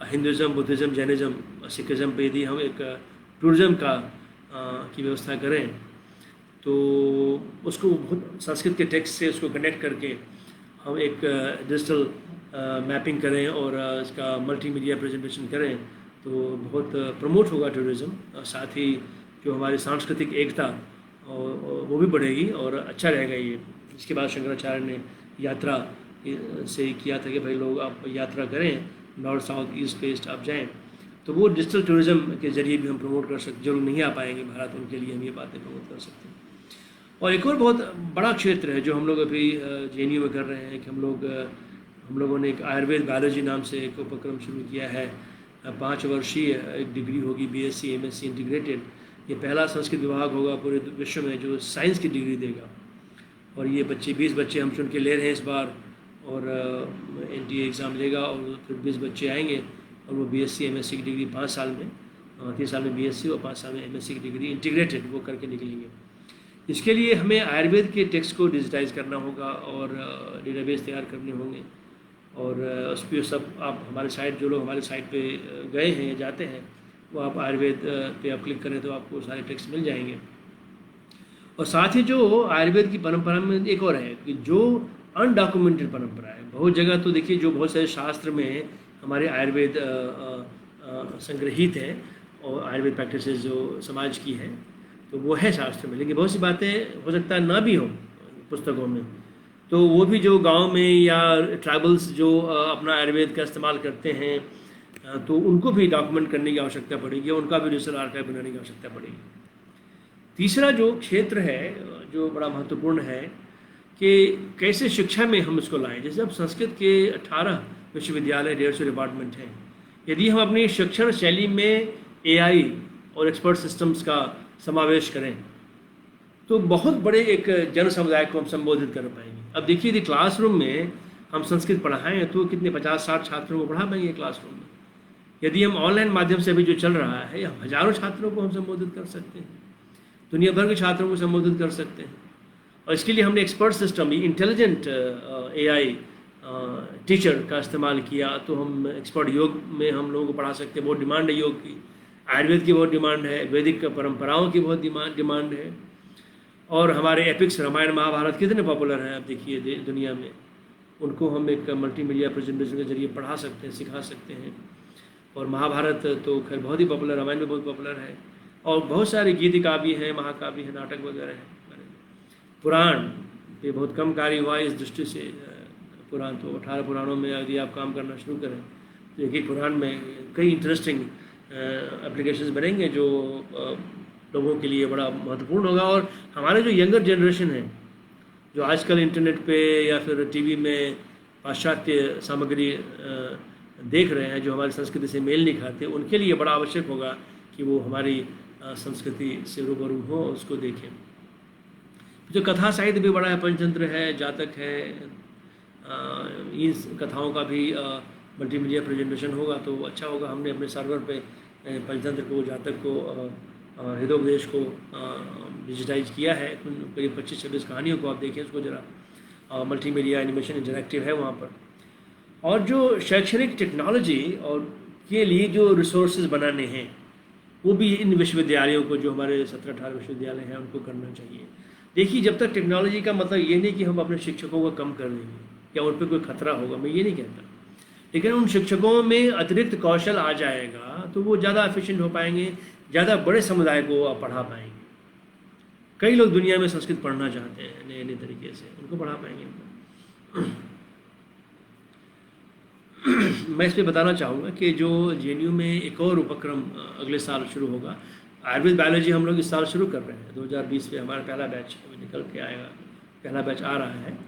Hinduism, Buddhism, Jainism, Sikhism पे यदि हम एक टूरिज़्म की व्यवस्था करें तो उसको बहुत संस्कृत के टेक्स्ट से उसको कनेक्ट करके हम एक डिजिटल मैपिंग करें और इसका मल्टीमीडिया प्रेजेंटेशन करें तो बहुत प्रमोट होगा टूरिज़्म। साथ ही जो हमारी सांस्कृतिक एकता वो भी बढ़ेगी और अच्छा रहेगा ये। इसके बाद शंकराचार्य ने यात्रा से किया था कि भाई लोग आप यात्रा करें, नॉर्थ साउथ ईस्ट वेस्ट आप जाएं, तो वो डिजिटल टूरिज़्म के ज़रिए भी हम प्रमोट कर सकते। जो लोग नहीं आ पाएंगे भारत, उनके लिए हम ये बातें प्रमोट कर सकते हैं। और एक और बहुत बड़ा क्षेत्र है जो हम लोग अभी JNU में कर रहे हैं कि हम लोगों ने एक आयुर्वेद बायोलॉजी नाम से एक उपक्रम शुरू किया है। 5 वर्षीय एक डिग्री होगी, BSc MSc इंटीग्रेटेड। ये पहला संस्कृत विभाग होगा पूरे विश्व में जो साइंस की डिग्री देगा। और ये 20 बच्चे हम चुन के ले रहे हैं इस बार, और NTA एग्ज़ाम लेगा और फिर 20 बच्चे आएंगे और वो BSc MSc की डिग्री 5 साल में, 3 साल में BSc और 5 साल में MSc की डिग्री इंटीग्रेटेड वो करके निकलेंगे। इसके लिए हमें आयुर्वेद के टेक्स्ट को डिजिटाइज करना होगा और डेटाबेस तैयार करने होंगे। और उस पर सब आप हमारे साइट, जो लोग हमारे साइट पे गए हैं जाते हैं, वो आप आयुर्वेद पे आप क्लिक करें तो आपको सारे टेक्स्ट मिल जाएंगे। और साथ ही जो आयुर्वेद की परंपरा में एक और है कि जो अनडॉक्यूमेंटेड परंपरा है, बहुत जगह तो देखिए जो बहुत सारे शास्त्र में हमारे आयुर्वेद संग्रहित है और आयुर्वेद प्रैक्टिसेस जो समाज की है तो वो है शास्त्र में, लेकिन बहुत सी बातें हो सकता है ना भी हो पुस्तकों में। तो वो भी जो गांव में या ट्राइबल्स जो अपना आयुर्वेद का इस्तेमाल करते हैं तो उनको भी डॉक्यूमेंट करने की आवश्यकता पड़ेगी, उनका भी डिजिटल आर्काइव बनाने की आवश्यकता पड़ेगी। तीसरा जो क्षेत्र है जो बड़ा महत्वपूर्ण है कि कैसे शिक्षा में हम इसको लाएं। जैसे अब संस्कृत के 18 विश्वविद्यालय, 150 डिपार्टमेंट हैं। यदि हम अपनी शिक्षण शैली में AI और एक्सपर्ट सिस्टम्स का समावेश करें तो बहुत बड़े एक जन समुदाय को हम संबोधित कर पाएंगे। अब देखिए यदि क्लासरूम में हम संस्कृत पढ़ाएं तो कितने 50-60 छात्रों को पढ़ा पाएंगे क्लासरूम में। यदि हम ऑनलाइन माध्यम से अभी जो चल रहा है, हज़ारों छात्रों को हम संबोधित कर सकते हैं, दुनिया भर के छात्रों को संबोधित कर सकते हैं। और इसके लिए हमने expert system, intelligent AI teacher का इस्तेमाल किया तो हम एक्सपर्ट योग में हम लोगों को पढ़ा सकते हैं। बहुत डिमांड है योग की, आयुर्वेद की बहुत डिमांड है, वैदिक परंपराओं की बहुत डिमांड है। और हमारे एपिक्स रामायण महाभारत कितने पॉपुलर हैं आप देखिए दुनिया में, उनको हम एक मल्टीमीडिया प्रेजेंटेशन के जरिए पढ़ा सकते हैं, सिखा सकते हैं। और महाभारत तो खैर बहुत ही पॉपुलर, रामायण भी बहुत पॉपुलर है। और बहुत सारे गीत काव्य हैं, महाकाव्य हैं, नाटक वगैरह हैं। पुराण पे बहुत कम कार्य हुआ इस दृष्टि से। पुराण तो 18 पुराणों में यदि आप काम करना शुरू करें तो एक पुराण में कई इंटरेस्टिंग एप्लीकेशंस बनेंगे जो लोगों के लिए बड़ा महत्वपूर्ण होगा। और हमारे जो यंगर जनरेशन है जो आजकल इंटरनेट पे या फिर TV में पाश्चात्य सामग्री देख रहे हैं जो हमारी संस्कृति से मेल नहीं खाते, उनके लिए बड़ा आवश्यक होगा कि वो हमारी संस्कृति से रूबरू हो, उसको देखें। जो कथा साहित्य भी बड़ा है, पंचतंत्र है, जातक है, इन कथाओं का भी मल्टीमीडिया प्रेजेंटेशन होगा तो अच्छा होगा। हमने अपने सर्वर पे पंचतंत्र को, जातक को, हृदयोपदेश को डिजिटाइज किया है। करीब 25-26 कहानियों को आप देखिए उसको ज़रा, मल्टीमीडिया एनिमेशन इंटरैक्टिव है वहाँ पर। और जो शैक्षणिक टेक्नोलॉजी और के लिए जो रिसोर्सेज बनाने हैं वो भी इन विश्वविद्यालयों को, जो हमारे 17-18 विश्वविद्यालय हैं, उनको करना चाहिए। देखिए, जब तक टेक्नोलॉजी का मतलब ये नहीं कि हम अपने शिक्षकों को कम कर देंगे या उन पर कोई खतरा होगा, मैं ये नहीं कहता, लेकिन उन शिक्षकों में अतिरिक्त कौशल आ जाएगा तो वो ज़्यादा एफिशिएंट हो पाएंगे, ज़्यादा बड़े समुदाय को पढ़ा पाएंगे। कई लोग दुनिया में संस्कृत पढ़ना चाहते हैं नए नए तरीके से, उनको पढ़ा पाएंगे। मैं इस पर बताना चाहूँगा कि जो JNU में एक और उपक्रम अगले साल शुरू होगा। आयुर्वेद बायोलॉजी हम लोग इस साल शुरू कर रहे हैं, 2020 में हमारा पहला बैच निकल के आएगा, पहला बैच आ रहा है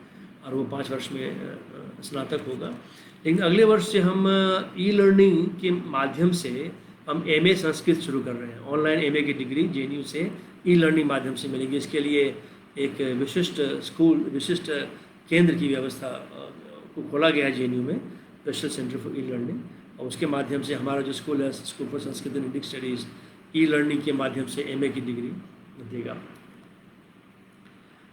और वो 5 वर्ष में स्नातक होगा। लेकिन अगले वर्ष से हम ई-लर्निंग के माध्यम से हम MA संस्कृत शुरू कर रहे हैं। ऑनलाइन MA की डिग्री JNU से ई-लर्निंग माध्यम से मिलेगी। इसके लिए एक विशिष्ट स्कूल, विशिष्ट केंद्र की व्यवस्था को खोला गया है JNU में, स्पेशल सेंटर फॉर ई-लर्निंग, और उसके माध्यम से हमारा जो स्कूल है, school for Sanskrit and Indic studies, e-learning के माध्यम से MA की डिग्री देगा।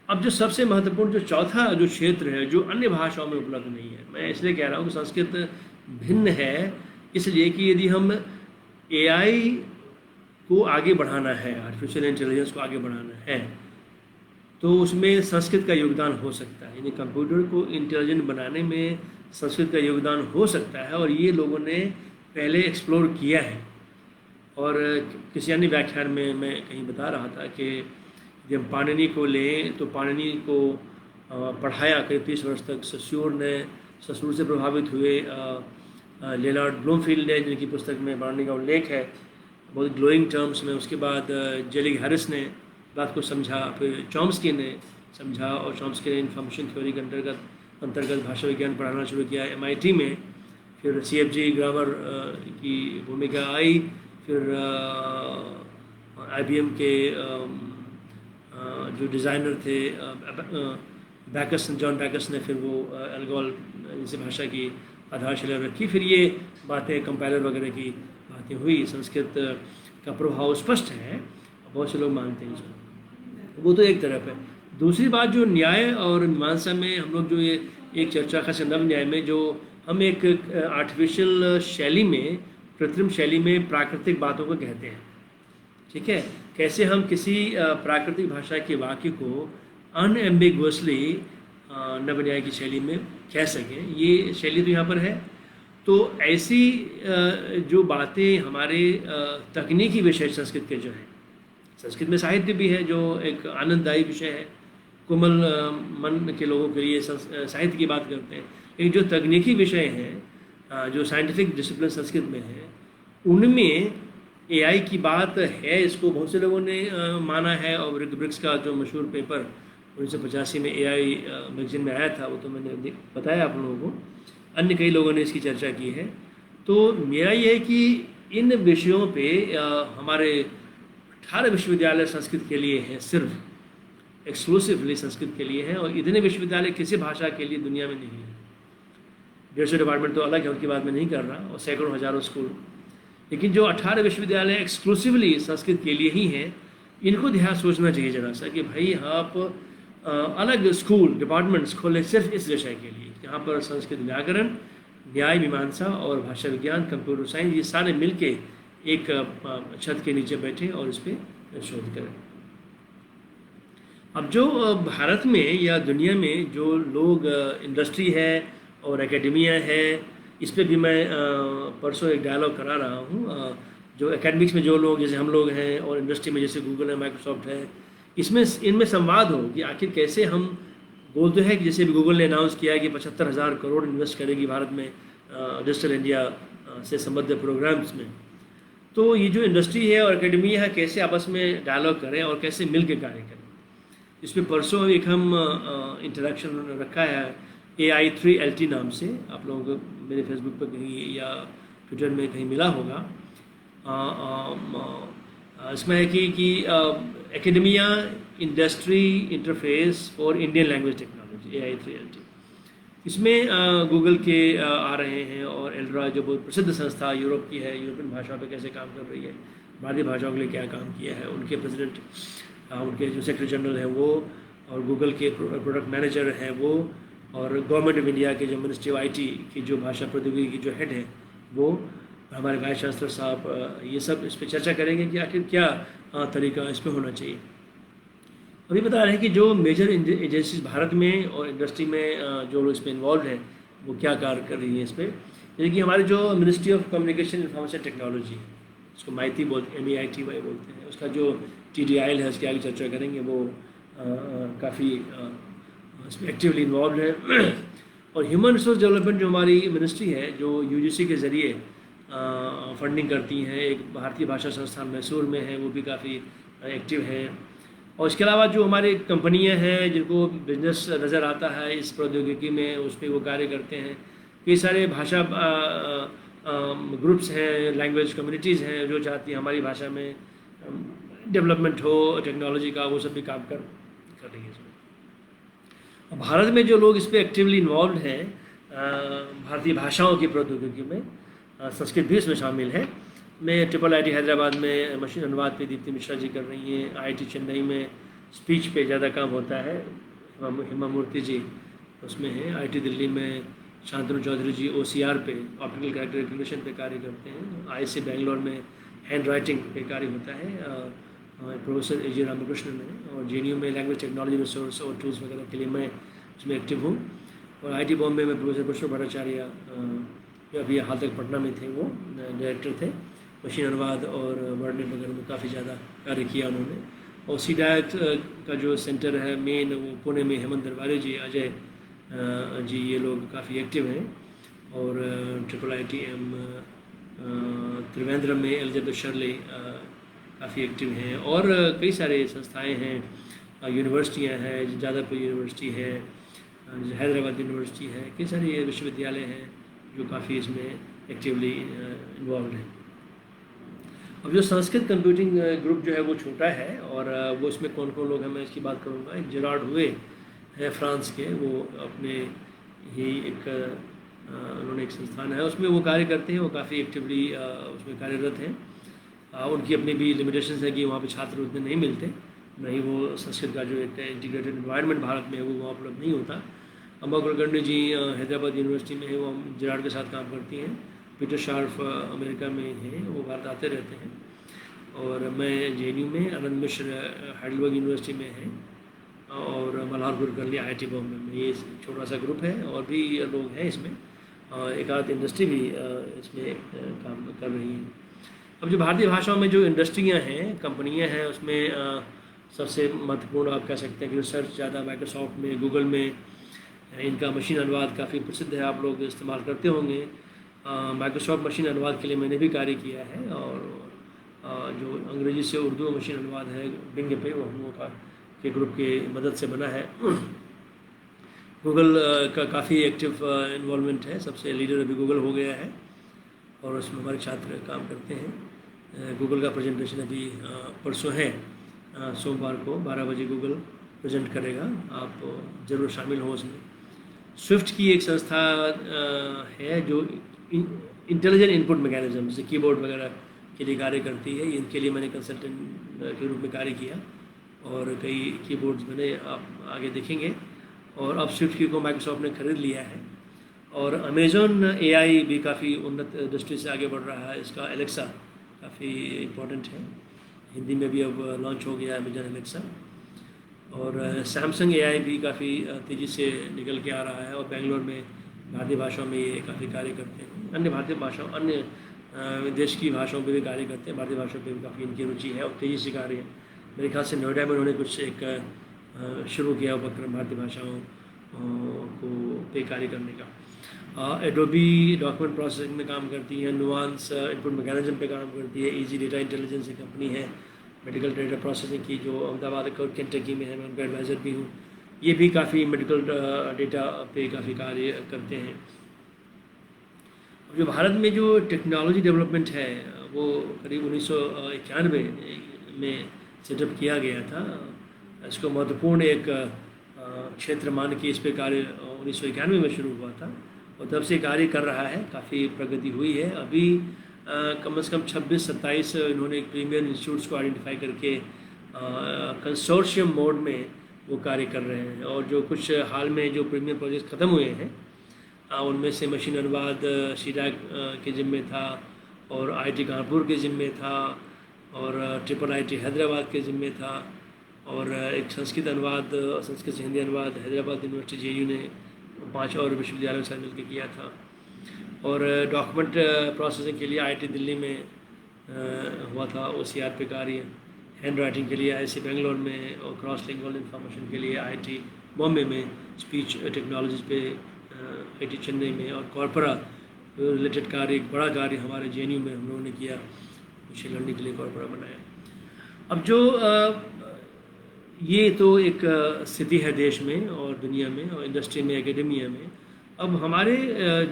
अब जो सबसे महत्वपूर्ण, जो चौथा जो क्षेत्र है, जो अन्य भाषाओं में उपलब्ध नहीं है, मैं इसलिए कह रहा हूँ कि संस्कृत भिन्न है, इसलिए कि यदि हम AI को आगे बढ़ाना है, आर्टिफिशियल इंटेलिजेंस को आगे बढ़ाना है, तो उसमें संस्कृत का योगदान हो सकता है। यानी कंप्यूटर को इंटेलिजेंट बनाने में संस्कृत का योगदान हो सकता है, और ये लोगों ने पहले एक्सप्लोर किया है। और किसी अन्य व्याख्यान में मैं कहीं बता रहा था कि जब पाणिनि को लें तो पाणिनि को पढ़ाया करीब 30 वर्ष तक सस्योर ने, ससुर से प्रभावित हुए लेनार्ड ब्लूमफील्ड ने, जिनकी पुस्तक में पाणिनि का उल्लेख है बहुत ग्लोइंग टर्म्स में। उसके बाद जेलिग हैरिस ने बात को समझा, फिर चॉम्स्की ने समझा, और चॉम्स्की ने इंफॉर्मेशन थ्योरी के अंतर्गत भाषा विज्ञान पढ़ाना शुरू किया MIT में। फिर CFG ग्रामर की भूमिका आई, फिर IBM के जो डिज़ाइनर थे बैकस, जॉन बैकस ने फिर वो एल्गोल जैसे भाषा की आधारशिला रखी। फिर ये बातें कंपाइलर वगैरह की बातें हुई। संस्कृत का प्रभाव स्पष्ट है, बहुत से लोग मानते हैं इसको। वो तो एक तरफ है। दूसरी बात, जो न्याय और मीमांसा में हम लोग जो ये एक चर्चा का संदर्भ न्याय में जो हम एक आर्टिफिशियल शैली में, कृत्रिम शैली में प्राकृतिक बातों को कहते हैं, ठीक है, कैसे हम किसी प्राकृतिक भाषा के वाक्य को अनएम्बिगुअसली नवन्याय की शैली में कह सकें, ये शैली तो यहाँ पर है। तो ऐसी जो बातें हमारे तकनीकी विषय संस्कृत के जो हैं, संस्कृत में साहित्य भी है जो एक आनंददायी विषय है, कोमल मन के लोगों के लिए साहित्य की बात करते हैं। लेकिन जो तकनीकी विषय हैं, जो साइंटिफिक डिसिप्लिन संस्कृत में है, उनमें AI की बात है। इसको बहुत से लोगों ने माना है, और ब्रिक्स का जो मशहूर पेपर 1985 में AI मैगजीन में आया था, वो तो मैंने बताया आप लोगों को। अन्य कई लोगों ने इसकी चर्चा की है। तो मेरा ये है कि इन विषयों पे हमारे 18 विश्वविद्यालय संस्कृत के लिए हैं, सिर्फ एक्सक्लूसिवली संस्कृत के लिए हैं, और इतने विश्वविद्यालय किसी भाषा के लिए दुनिया में नहीं है। 150 डिपार्टमेंट तो अलग है, उनकी बात मैं नहीं कर रहा, और सैकड़ों हजारों स्कूल। लेकिन जो 18 विश्वविद्यालय एक्सक्लूसिवली संस्कृत के लिए ही हैं, इनको ध्यान सोचना चाहिए जरा सा कि भाई आप अलग स्कूल डिपार्टमेंट्स खोलें सिर्फ इस विषय के लिए, जहाँ पर संस्कृत व्याकरण, न्याय मीमांसा और भाषा विज्ञान, कंप्यूटर साइंस, ये सारे मिलके एक छत के नीचे बैठे और इस पर शोध करें। अब जो भारत में या दुनिया में जो लोग इंडस्ट्री है और एकेडमिया है, इस पर भी मैं परसों एक डायलॉग करा रहा हूँ। जो एकेडमिक्स में जो लोग जैसे हम लोग हैं, और इंडस्ट्री में जैसे गूगल है, माइक्रोसॉफ्ट है, इनमें संवाद हो कि आखिर कैसे हम, गोल तो है कि जैसे भी गूगल ने अनाउंस किया है कि 75,000 करोड़ इन्वेस्ट करेगी भारत में डिजिटल इंडिया से संबद्ध प्रोग्राम्स में। तो ये जो इंडस्ट्री है और एकेडमिया है, कैसे आपस में डायलॉग करें और कैसे मिल के कार्य करें। इसमें परसों एक हम इंटरेक्शन रखा है AI3LT नाम से, आप लोगों को मेरे फेसबुक पर कहीं या ट्विटर में कहीं मिला होगा। इसमें है कि academia industry interface for Indian language technology, AI3LT। इसमें गूगल के आ रहे हैं, और एल्ड्रा जो बहुत प्रसिद्ध संस्था यूरोप की है, यूरोपियन भाषा पे कैसे काम कर रही है, भारतीय भाषाओं के लिए क्या काम किया है, उनके प्रेसिडेंट, उनके जो सेक्रेटरी जनरल है वो, और गूगल के प्रोडक्ट मैनेजर हैं वो, और गवर्नमेंट ऑफ इंडिया के जो मिनिस्ट्री ऑफ आईटी की जो भाषा प्रौद्योगिकी की जो हेड है वो, हमारे वाइस चांसलर साहब, ये सब इस पर चर्चा करेंगे कि आखिर क्या तरीका इस पर होना चाहिए। अभी बता रहे हैं कि जो मेजर एजेंसीज भारत में और इंडस्ट्री में जो लोग इसमें इन्वॉल्व हैं वो क्या कार्य कर रही हैं इस पर। जैसे कि हमारी जो ministry of communication information technology, उसको MeitY बोलते हैं, उसका जो TDIL है उसकी आगे चर्चा करेंगे, वो काफ़ी इसमें एक्टिवली इन्वॉल्व है। और ह्यूमन रिसोर्स डेवलपमेंट जो हमारी मिनिस्ट्री है, जो UGC के ज़रिए फंडिंग करती हैं, एक भारतीय भाषा संस्थान मैसूर में है, वो भी काफ़ी एक्टिव है। और इसके अलावा जो हमारी कंपनियां हैं जिनको बिजनेस नज़र आता है इस प्रौद्योगिकी में, उस पर वो कार्य करते हैं। कई सारे भाषा ग्रुप्स हैं, लैंग्वेज कम्युनिटीज़ हैं जो चाहती हैं हमारी भाषा में डेवलपमेंट हो टेक्नोलॉजी का, वो सब भी काम कर रही है इसमें। भारत में जो लोग इस पर एक्टिवली इन्वॉल्व हैं भारतीय भाषाओं की प्रौद्योगिकी में, संस्कृत भी इसमें शामिल है। मैं IIIT हैदराबाद में मशीन अनुवाद पे दीप्ति मिश्रा जी कर रही हैं, IIT चेन्नई में स्पीच पे ज़्यादा काम होता है, हिमा मूर्ति जी उसमें हैं, IIT दिल्ली में शांतनु चौधरी जी OCR पे, ऑप्टिकल कैरेक्टर रिकग्निशन पे कार्य करते हैं, IISc बेंगलोर में हैंड राइटिंग पे कार्य होता है प्रोफेसर AG रामकृष्णन है, और JNU में लैंग्वेज टेक्नोलॉजी रिसोर्स और टूल्स वगैरह के लिए मैं उसमें एक्टिव हूँ। और IIT बॉम्बे में प्रोफेसर कृष्ण भट्टाचार्य जो अभी हाल तक पटना में थे, वो डायरेक्टर थे, मशीन अनुवाद और वर्डनेट वगैरह में काफ़ी ज़्यादा कार्य किया उन्होंने। और CDAT का जो सेंटर है मेन, वो पुणे में हेमंत दरबारी जी, अजय जी, ये लोग काफ़ी एक्टिव हैं। और IIITM त्रिवेंद्रम में एलिजाबेथ शर्ले काफ़ी एक्टिव हैं। और कई सारे संस्थाएं हैं, यूनिवर्सिटियां हैं, जादवपुर यूनिवर्सिटी है, हैदराबाद यूनिवर्सिटी है, कई सारे विश्वविद्यालय हैं जो काफ़ी इसमें एक्टिवली इन्वॉल्व हैं। अब जो संस्कृत कंप्यूटिंग ग्रुप जो है वो छोटा है, और वो इसमें कौन कौन लोग हैं मैं इसकी बात करूँगा। एक जेरार्ड हुए हैं फ्रांस के, वो अपने ही एक उन्होंने एक संस्थान है उसमें वो कार्य करते हैं, वो काफ़ी एक्टिवली उसमें कार्यरत हैं। उनकी अपनी भी लिमिटेशंस है कि वहाँ पे छात्र उतने नहीं मिलते, नहीं वो संस्कृत का जो एक इंटीग्रेटेड एनवायरनमेंट भारत में है वो वहाँ उपलब्ध नहीं होता। अम्बा कुलकर्णी जी हैदराबाद यूनिवर्सिटी में है, वो जेरार्ड के साथ काम करती हैं। पीटर शार्फ अमेरिका में हैं, वो भारत आते रहते हैं। और मैं JNU में, आनंद मिश्र हाइडेलबर्ग यूनिवर्सिटी में हैं, और मल्हार कुलकर्णी IIT बॉम्बे में। ये छोटा सा ग्रुप है, और भी लोग हैं इसमें, एक आध इंडस्ट्री भी इसमें काम कर रही हैं। अब जो भारतीय भाषाओं में जो इंडस्ट्रियां हैं, कंपनियां हैं, उसमें सबसे महत्वपूर्ण आप कह सकते हैं कि रिसर्च ज़्यादा माइक्रोसॉफ्ट में, गूगल में, इनका मशीन अनुवाद काफ़ी प्रसिद्ध है, आप लोग इस्तेमाल करते होंगे। माइक्रोसॉफ्ट मशीन अनुवाद के लिए मैंने भी कार्य किया है, और जो अंग्रेजी से उर्दू मशीन अनुवाद है बिंग पे, वो हम लोग के ग्रुप की मदद से बना है। गूगल का काफ़ी एक्टिव इन्वॉल्वमेंट है, सबसे लीडर अभी गूगल हो गया है, और उसमें हमारे छात्र काम करते हैं। गूगल का प्रेजेंटेशन अभी परसों है, सोमवार को 12 बजे गूगल प्रेजेंट करेगा, आप ज़रूर शामिल हो उसमें। स्विफ्ट की एक संस्था है जो इंटेलिजेंट इनपुट मैकेनिज्म, जैसे कीबोर्ड वगैरह के लिए कार्य करती है। इनके लिए मैंने कंसल्टेंट के रूप में कार्य किया, और कई कीबोर्ड्स मैंने आप आगे देखेंगे। और अब स्विफ्ट की को माइक्रोसॉफ्ट ने खरीद लिया है। और अमेज़ॉन AI भी काफ़ी उन्नत दृष्टि से आगे बढ़ रहा है, इसका एलेक्सा काफ़ी इम्पोर्टेंट है, हिंदी में भी अब लॉन्च हो गया है अमेज़ॉन एलेक्सा। और सैमसंग AI भी काफ़ी तेज़ी से निकल के आ रहा है, और बेंगलोर में भारतीय भाषाओं में ये काफ़ी कार्य करते हैं। अन्य भारतीय भाषाओं, अन्य देश की भाषाओं पे भी कार्य करते हैं, भारतीय भाषाओं पे भी काफ़ी इनकी रुचि है और तेज़ी से कार्य है। मेरे ख्याल से नोएडा में उन्होंने कुछ एक शुरू किया उपक्रम भारतीय भाषाओं को पे कार्य करने का। एडोबी डॉक्यूमेंट प्रोसेसिंग में काम करती है, नुआंस इनपुट मैकेनिज्म पे काम करती है, इजी डेटा इंटेलिजेंस एक कंपनी है मेडिकल डेटा प्रोसेसिंग की, जो अहमदाबाद और केंटकी में है, मैं उनका एडवाइज़र भी हूँ। ये भी काफ़ी मेडिकल डेटा पे काफ़ी कार्य करते हैं। जो भारत में जो टेक्नोलॉजी डेवलपमेंट है वो करीब 1991 में सेटअप किया गया था। इसको महत्वपूर्ण एक क्षेत्र मान के इस पे कार्य 1991 में शुरू हुआ था और तब से कार्य कर रहा है। काफ़ी प्रगति हुई है। अभी कम से कम 26-27 इन्होंने एक प्रीमियर इंस्टीट्यूट्स को आइडेंटिफाई करके कंसोर्शियम मोड में वो कार्य कर रहे हैं। और जो कुछ हाल में जो प्रीमियर प्रोजेक्ट ख़त्म हुए हैं उनमें से मशीन अनुवाद शीडाक के ज़िम्मे था और IIT कानपुर के ज़िम्मे था और IIIT हैदराबाद के ज़िम्मे था और एक संस्कृत अनुवाद, संस्कृत से हिंदी अनुवाद हैदराबाद यूनिवर्सिटी JU ने 5 और विश्वविद्यालयों से मिलकर किया था। और डॉक्यूमेंट प्रोसेसिंग के लिए IIT दिल्ली में हुआ था OCR पे कार्य। हैंड राइटिंग के लिए IIC बेंगलोर में और क्रॉस लिंगुअल इंफॉर्मेशन के लिए IIT बॉम्बे में, स्पीच टेक्नोलॉजीज पे IIT चेन्नई में और कॉर्पोरा रिलेटेड कार्य, एक बड़ा कार्य हमारे JNU में हम लोगों ने किया, मशीन लर्निंग के लिए कॉर्पोरा बनाया। अब जो ये तो एक स्थिति है देश में और दुनिया में और इंडस्ट्री में, एकेडमिया में। अब हमारे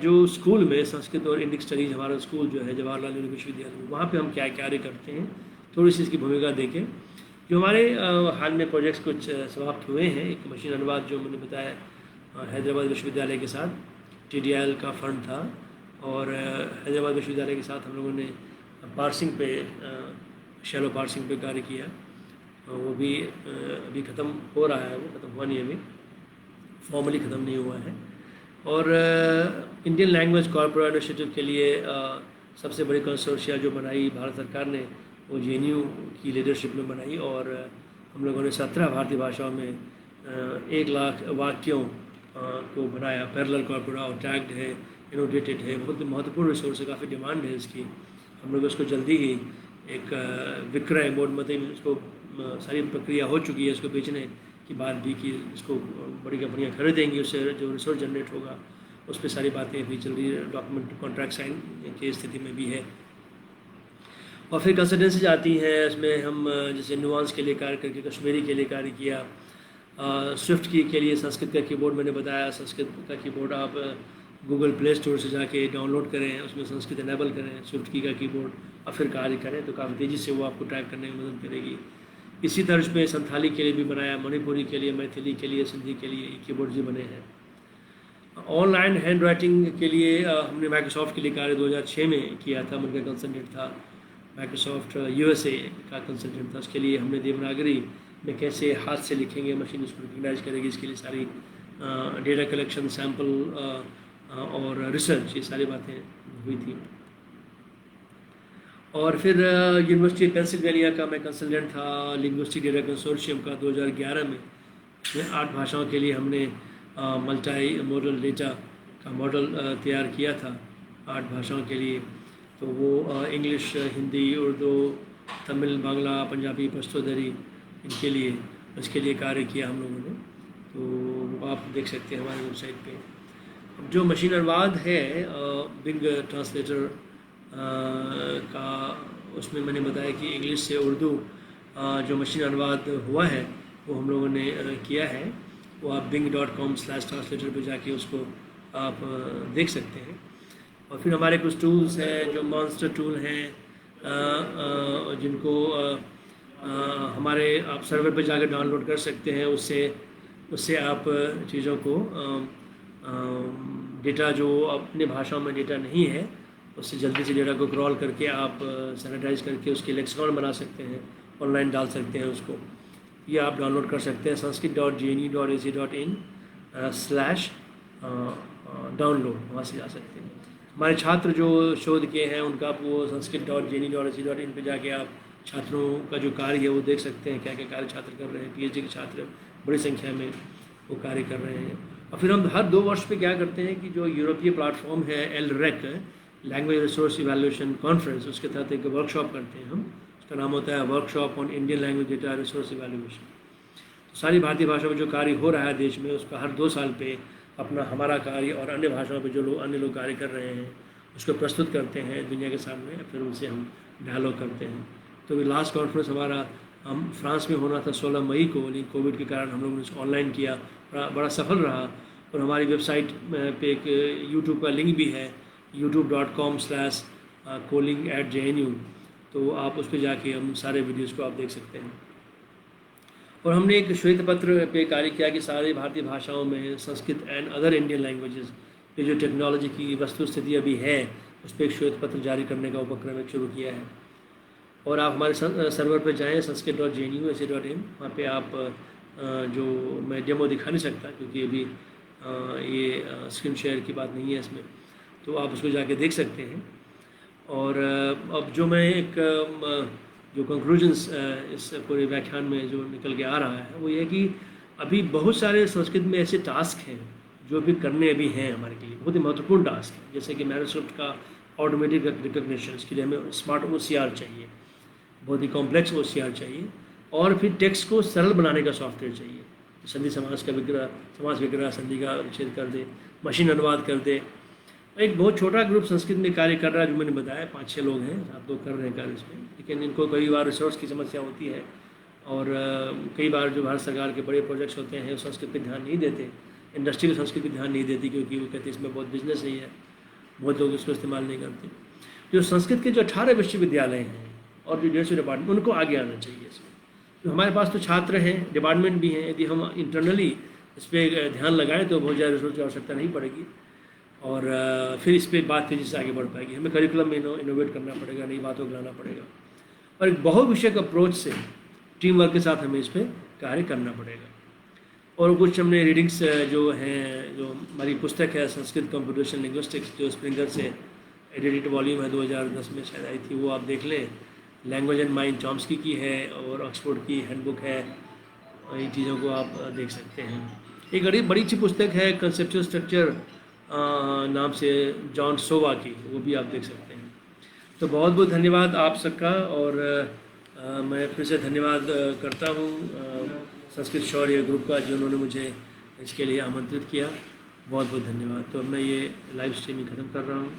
जो स्कूल में संस्कृत और इंडिक स्टडीज़, हमारा स्कूल जो है जवाहरलाल नेहरू विश्वविद्यालय, वहाँ पे हम क्या कार्य करते हैं, थोड़ी सी इसकी भूमिका देखें। जो हमारे हाल में प्रोजेक्ट्स कुछ समाप्त हुए हैं, एक मशीन अनुवाद जो मैंने बताया हैदराबाद विश्वविद्यालय के साथ TDIL का फंड था और हैदराबाद विश्वविद्यालय के साथ हम लोगों ने पार्सिंग पे, शैलो पार्सिंग पे कार्य किया। वो भी अभी ख़त्म हो रहा है, वो ख़त्म हुआ नहीं, अभी फॉर्मली ख़त्म नहीं हुआ है। और इंडियन लैंग्वेज कॉर्पोरेट इनिशिएटिव के लिए सबसे बड़ी कंसोर्शिया जो बनाई भारत सरकार ने, वो JNU की लीडरशिप में बनाई और हम लोगों ने 17 भारतीय भाषाओं में 1 लाख वाक्यों को बनाया। पैरेलल कॉर्पोरा और टैग्ड है, एनोटेटेड है, बहुत महत्वपूर्ण रिसोर्स है, काफ़ी डिमांड है इसकी। हम लोग उसको जल्दी ही एक विक्रय मोड, मतलब इसको सारी प्रक्रिया हो चुकी है इसको बेचने की बात भी, कि इसको बड़ी कंपनियां खरीदेंगी, उससे जो रिसोर्स जनरेट होगा उस पर सारी बातें भी चल रही है, डॉक्यूमेंट कॉन्ट्रैक्ट साइन की स्थिति में भी है। और फिर कंसल्टेंसीज आती हैं, इसमें हम जैसे नुआंस के लिए कार्य करके कश्मीरी के लिए कार्य किया। स्विफ्ट की के लिए संस्कृत का कीबोर्ड मैंने बताया, संस्कृत का कीबोर्ड आप गूगल प्ले स्टोर से जाके डाउनलोड करें, उसमें संस्कृत इनेबल करें स्विफ्ट की का कीबोर्ड और फिर कार्य करें तो काफ़ी तेज़ी से वो आपको टाइप करने में मदद करेगी। इसी तर्ज पे संथाली के लिए भी बनाया, मणिपुरी के लिए, मैथिली के लिए, सिंधी के लिए कीबोर्ड भी बने हैं। ऑनलाइन हैंड राइटिंग के लिए हमने माइक्रोसॉफ्ट के लिए कार्य 2006 में किया था, उनका कंसल्टेंट था। माइक्रोसॉफ्ट USA का कंसल्टेंट था, उसके लिए हमने देवनागरी में कैसे हाथ से लिखेंगे, मशीन उसको रिकग्नाइज करेगी, इसके लिए सारी डेटा कलेक्शन, सैम्पल और रिसर्च, ये सारी बातें हुई थी। और फिर यूनिवर्सिटी पेंसिल्वेनिया का मैं कंसल्टेंट था, लिंग्विस्टिक डेटा कंसोर्शियम का 2011 में। इसमें 8 भाषाओं के लिए हमने मल्टी मॉडल डेटा का मॉडल तैयार किया था 8 भाषाओं के लिए। तो वो इंग्लिश, हिंदी, उर्दू, तमिल, बांग्ला, पंजाबी, पश्तो, दरी, इनके लिए, इसके लिए कार्य किया हम लोगों ने। तो आप देख सकते हैं हमारी वेबसाइट पे। जो मशीन अनुवाद है बिग ट्रांसलेटर का, उसमें मैंने बताया कि इंग्लिश से उर्दू जो मशीन अनुवाद हुआ है वो हम लोगों ने किया है। वो आप bing.com/translator पे जाके उसको आप देख सकते हैं। और फिर हमारे कुछ टूल्स हैं जो मॉन्स्टर टूल हैं, जिनको हमारे आप सर्वर पे जाकर डाउनलोड कर सकते हैं। उससे आप चीज़ों को डेटा जो अपने भाषाओं में डेटा नहीं है, उससे जल्दी से डेटा को क्रॉल करके आप सैनिटाइज करके उसके लेक्सिकॉन बना सकते हैं, ऑनलाइन डाल सकते हैं उसको। ये आप डाउनलोड कर सकते हैं sanskrit.jnu.ac.in/डाउनलोड, वहाँ से जा सकते हैं। हमारे छात्र जो शोध किए हैं उनका वो sanskrit.jnu.ac.in पे जाके आप छात्रों का जो कार्य है वो देख सकते हैं, क्या क्या कार्य छात्र कर रहे हैं। PhD के छात्र बड़ी संख्या में वो कार्य कर रहे हैं। और फिर हम हर 2 वर्ष पे क्या करते हैं कि जो यूरोपीय प्लेटफॉर्म है LREC, language resource evaluation conference, उसके तहत एक वर्कशॉप करते हैं हम। उसका नाम होता है workshop on Indian language data resource evaluation. तो सारी भारतीय भाषाओं में जो कार्य हो रहा है देश में, उसका हर 2 साल पे अपना हमारा कार्य और अन्य भाषाओं पे जो अन्य लोग कार्य कर रहे हैं उसको प्रस्तुत करते हैं दुनिया के सामने, फिर उनसे हम डायलॉग करते हैं। तो लास्ट कॉन्फ्रेंस हमारा हम फ्रांस में होना था 16 मई को, लेकिन कोविड के कारण हम लोगों ने उसको ऑनलाइन किया, बड़ा सफल रहा। और हमारी वेबसाइट पे एक यूट्यूब का लिंक भी है, youtube.com/calling@jnu, तो आप उस पर जाके हम सारे वीडियोज़ को आप देख सकते हैं। और हमने एक श्वेत पत्र पे कार्य किया कि सारी भारतीय भाषाओं में Sanskrit and other Indian languages की जो टेक्नोलॉजी की वस्तु स्थिति अभी है उस पर एक श्वेत पत्र जारी करने का उपक्रम एक शुरू किया है। और आप हमारे सर्वर पर जाएँ sanskrit.jnu.ac.in, वहाँ पे आप जो मैं डेमो दिखा नहीं सकता क्योंकि अभी ये स्क्रीन शेयर की बात नहीं है इसमें, तो आप उसको जाके देख सकते हैं। और अब जो मैं एक जो कंक्लूजन्स इस पूरे व्याख्यान में जो निकल के आ रहा है वो ये है कि अभी बहुत सारे संस्कृत में ऐसे टास्क हैं जो भी करने अभी हैं हमारे लिए, बहुत ही महत्वपूर्ण टास्क है। जैसे कि मैनूस्क्रिप्ट का ऑटोमेटिक रिकग्निशन, इसके लिए हमें स्मार्ट OCR चाहिए, बहुत ही कॉम्प्लेक्स OCR चाहिए, और फिर टेक्स्ट को सरल बनाने का सॉफ्टवेयर चाहिए। संधि समास का विग्रह, समास विग्रह, संधि का विच्छेद कर दे, मशीन अनुवाद कर दे। एक बहुत छोटा ग्रुप संस्कृत में कार्य कर रहा है, जो मैंने बताया 5-6 लोग हैं, 7 लोग कर रहे हैं कार्य इसमें, लेकिन इनको कई बार रिसोर्स की समस्या होती है और कई बार जो भारत सरकार के बड़े प्रोजेक्ट्स होते हैं संस्कृत पर ध्यान नहीं देते, इंडस्ट्री भी संस्कृत पर ध्यान नहीं देती क्योंकि वो कहते हैं इसमें बहुत बिजनेस नहीं है, बहुत लोग इसको इस्तेमाल नहीं करते। जो संस्कृत के जो 18 विश्वविद्यालय हैं और जो 150 डिपार्टमेंट, उनको आगे आना चाहिए इसमें। तो हमारे पास तो छात्र हैं, डिपार्टमेंट भी हैं, यदि हम इंटरनली इस पर ध्यान लगाएं तो बहुत ज़्यादा रिसोर्स की आवश्यकता नहीं पड़ेगी और फिर इस पर बात तेज़ी से आगे बढ़ पाएगी। हमें करिकुलम में इनोवेट करना पड़ेगा, नई बातों को लाना पड़ेगा और एक बहुविषयक अप्रोच से टीम वर्क के साथ हमें इस पर कार्य करना पड़ेगा। और कुछ हमने रीडिंग्स जो हैं, जो हमारी पुस्तक है संस्कृत कंप्यूटेशन लिंग्विस्टिक्स, जो स्प्रिंगर से एडिटेड वॉल्यूम है, 2010 में शायद आई थी, वो आप देख लें। लैंग्वेज एंड माइंड चॉम्स्की की है और ऑक्सफोर्ड की हैंडबुक है, इन चीज़ों को आप देख सकते हैं। एक बड़ी अच्छी पुस्तक है कंसेप्चुअल स्ट्रक्चर नाम से जॉन सोवा की, वो भी आप देख सकते हैं। तो बहुत बहुत धन्यवाद आप सबका, और मैं फिर से धन्यवाद करता हूँ संस्कृत शौर्य ग्रुप का, जिन्होंने मुझे इसके लिए आमंत्रित किया। बहुत बहुत धन्यवाद। तो मैं ये लाइव स्ट्रीमिंग ख़त्म कर रहा हूँ।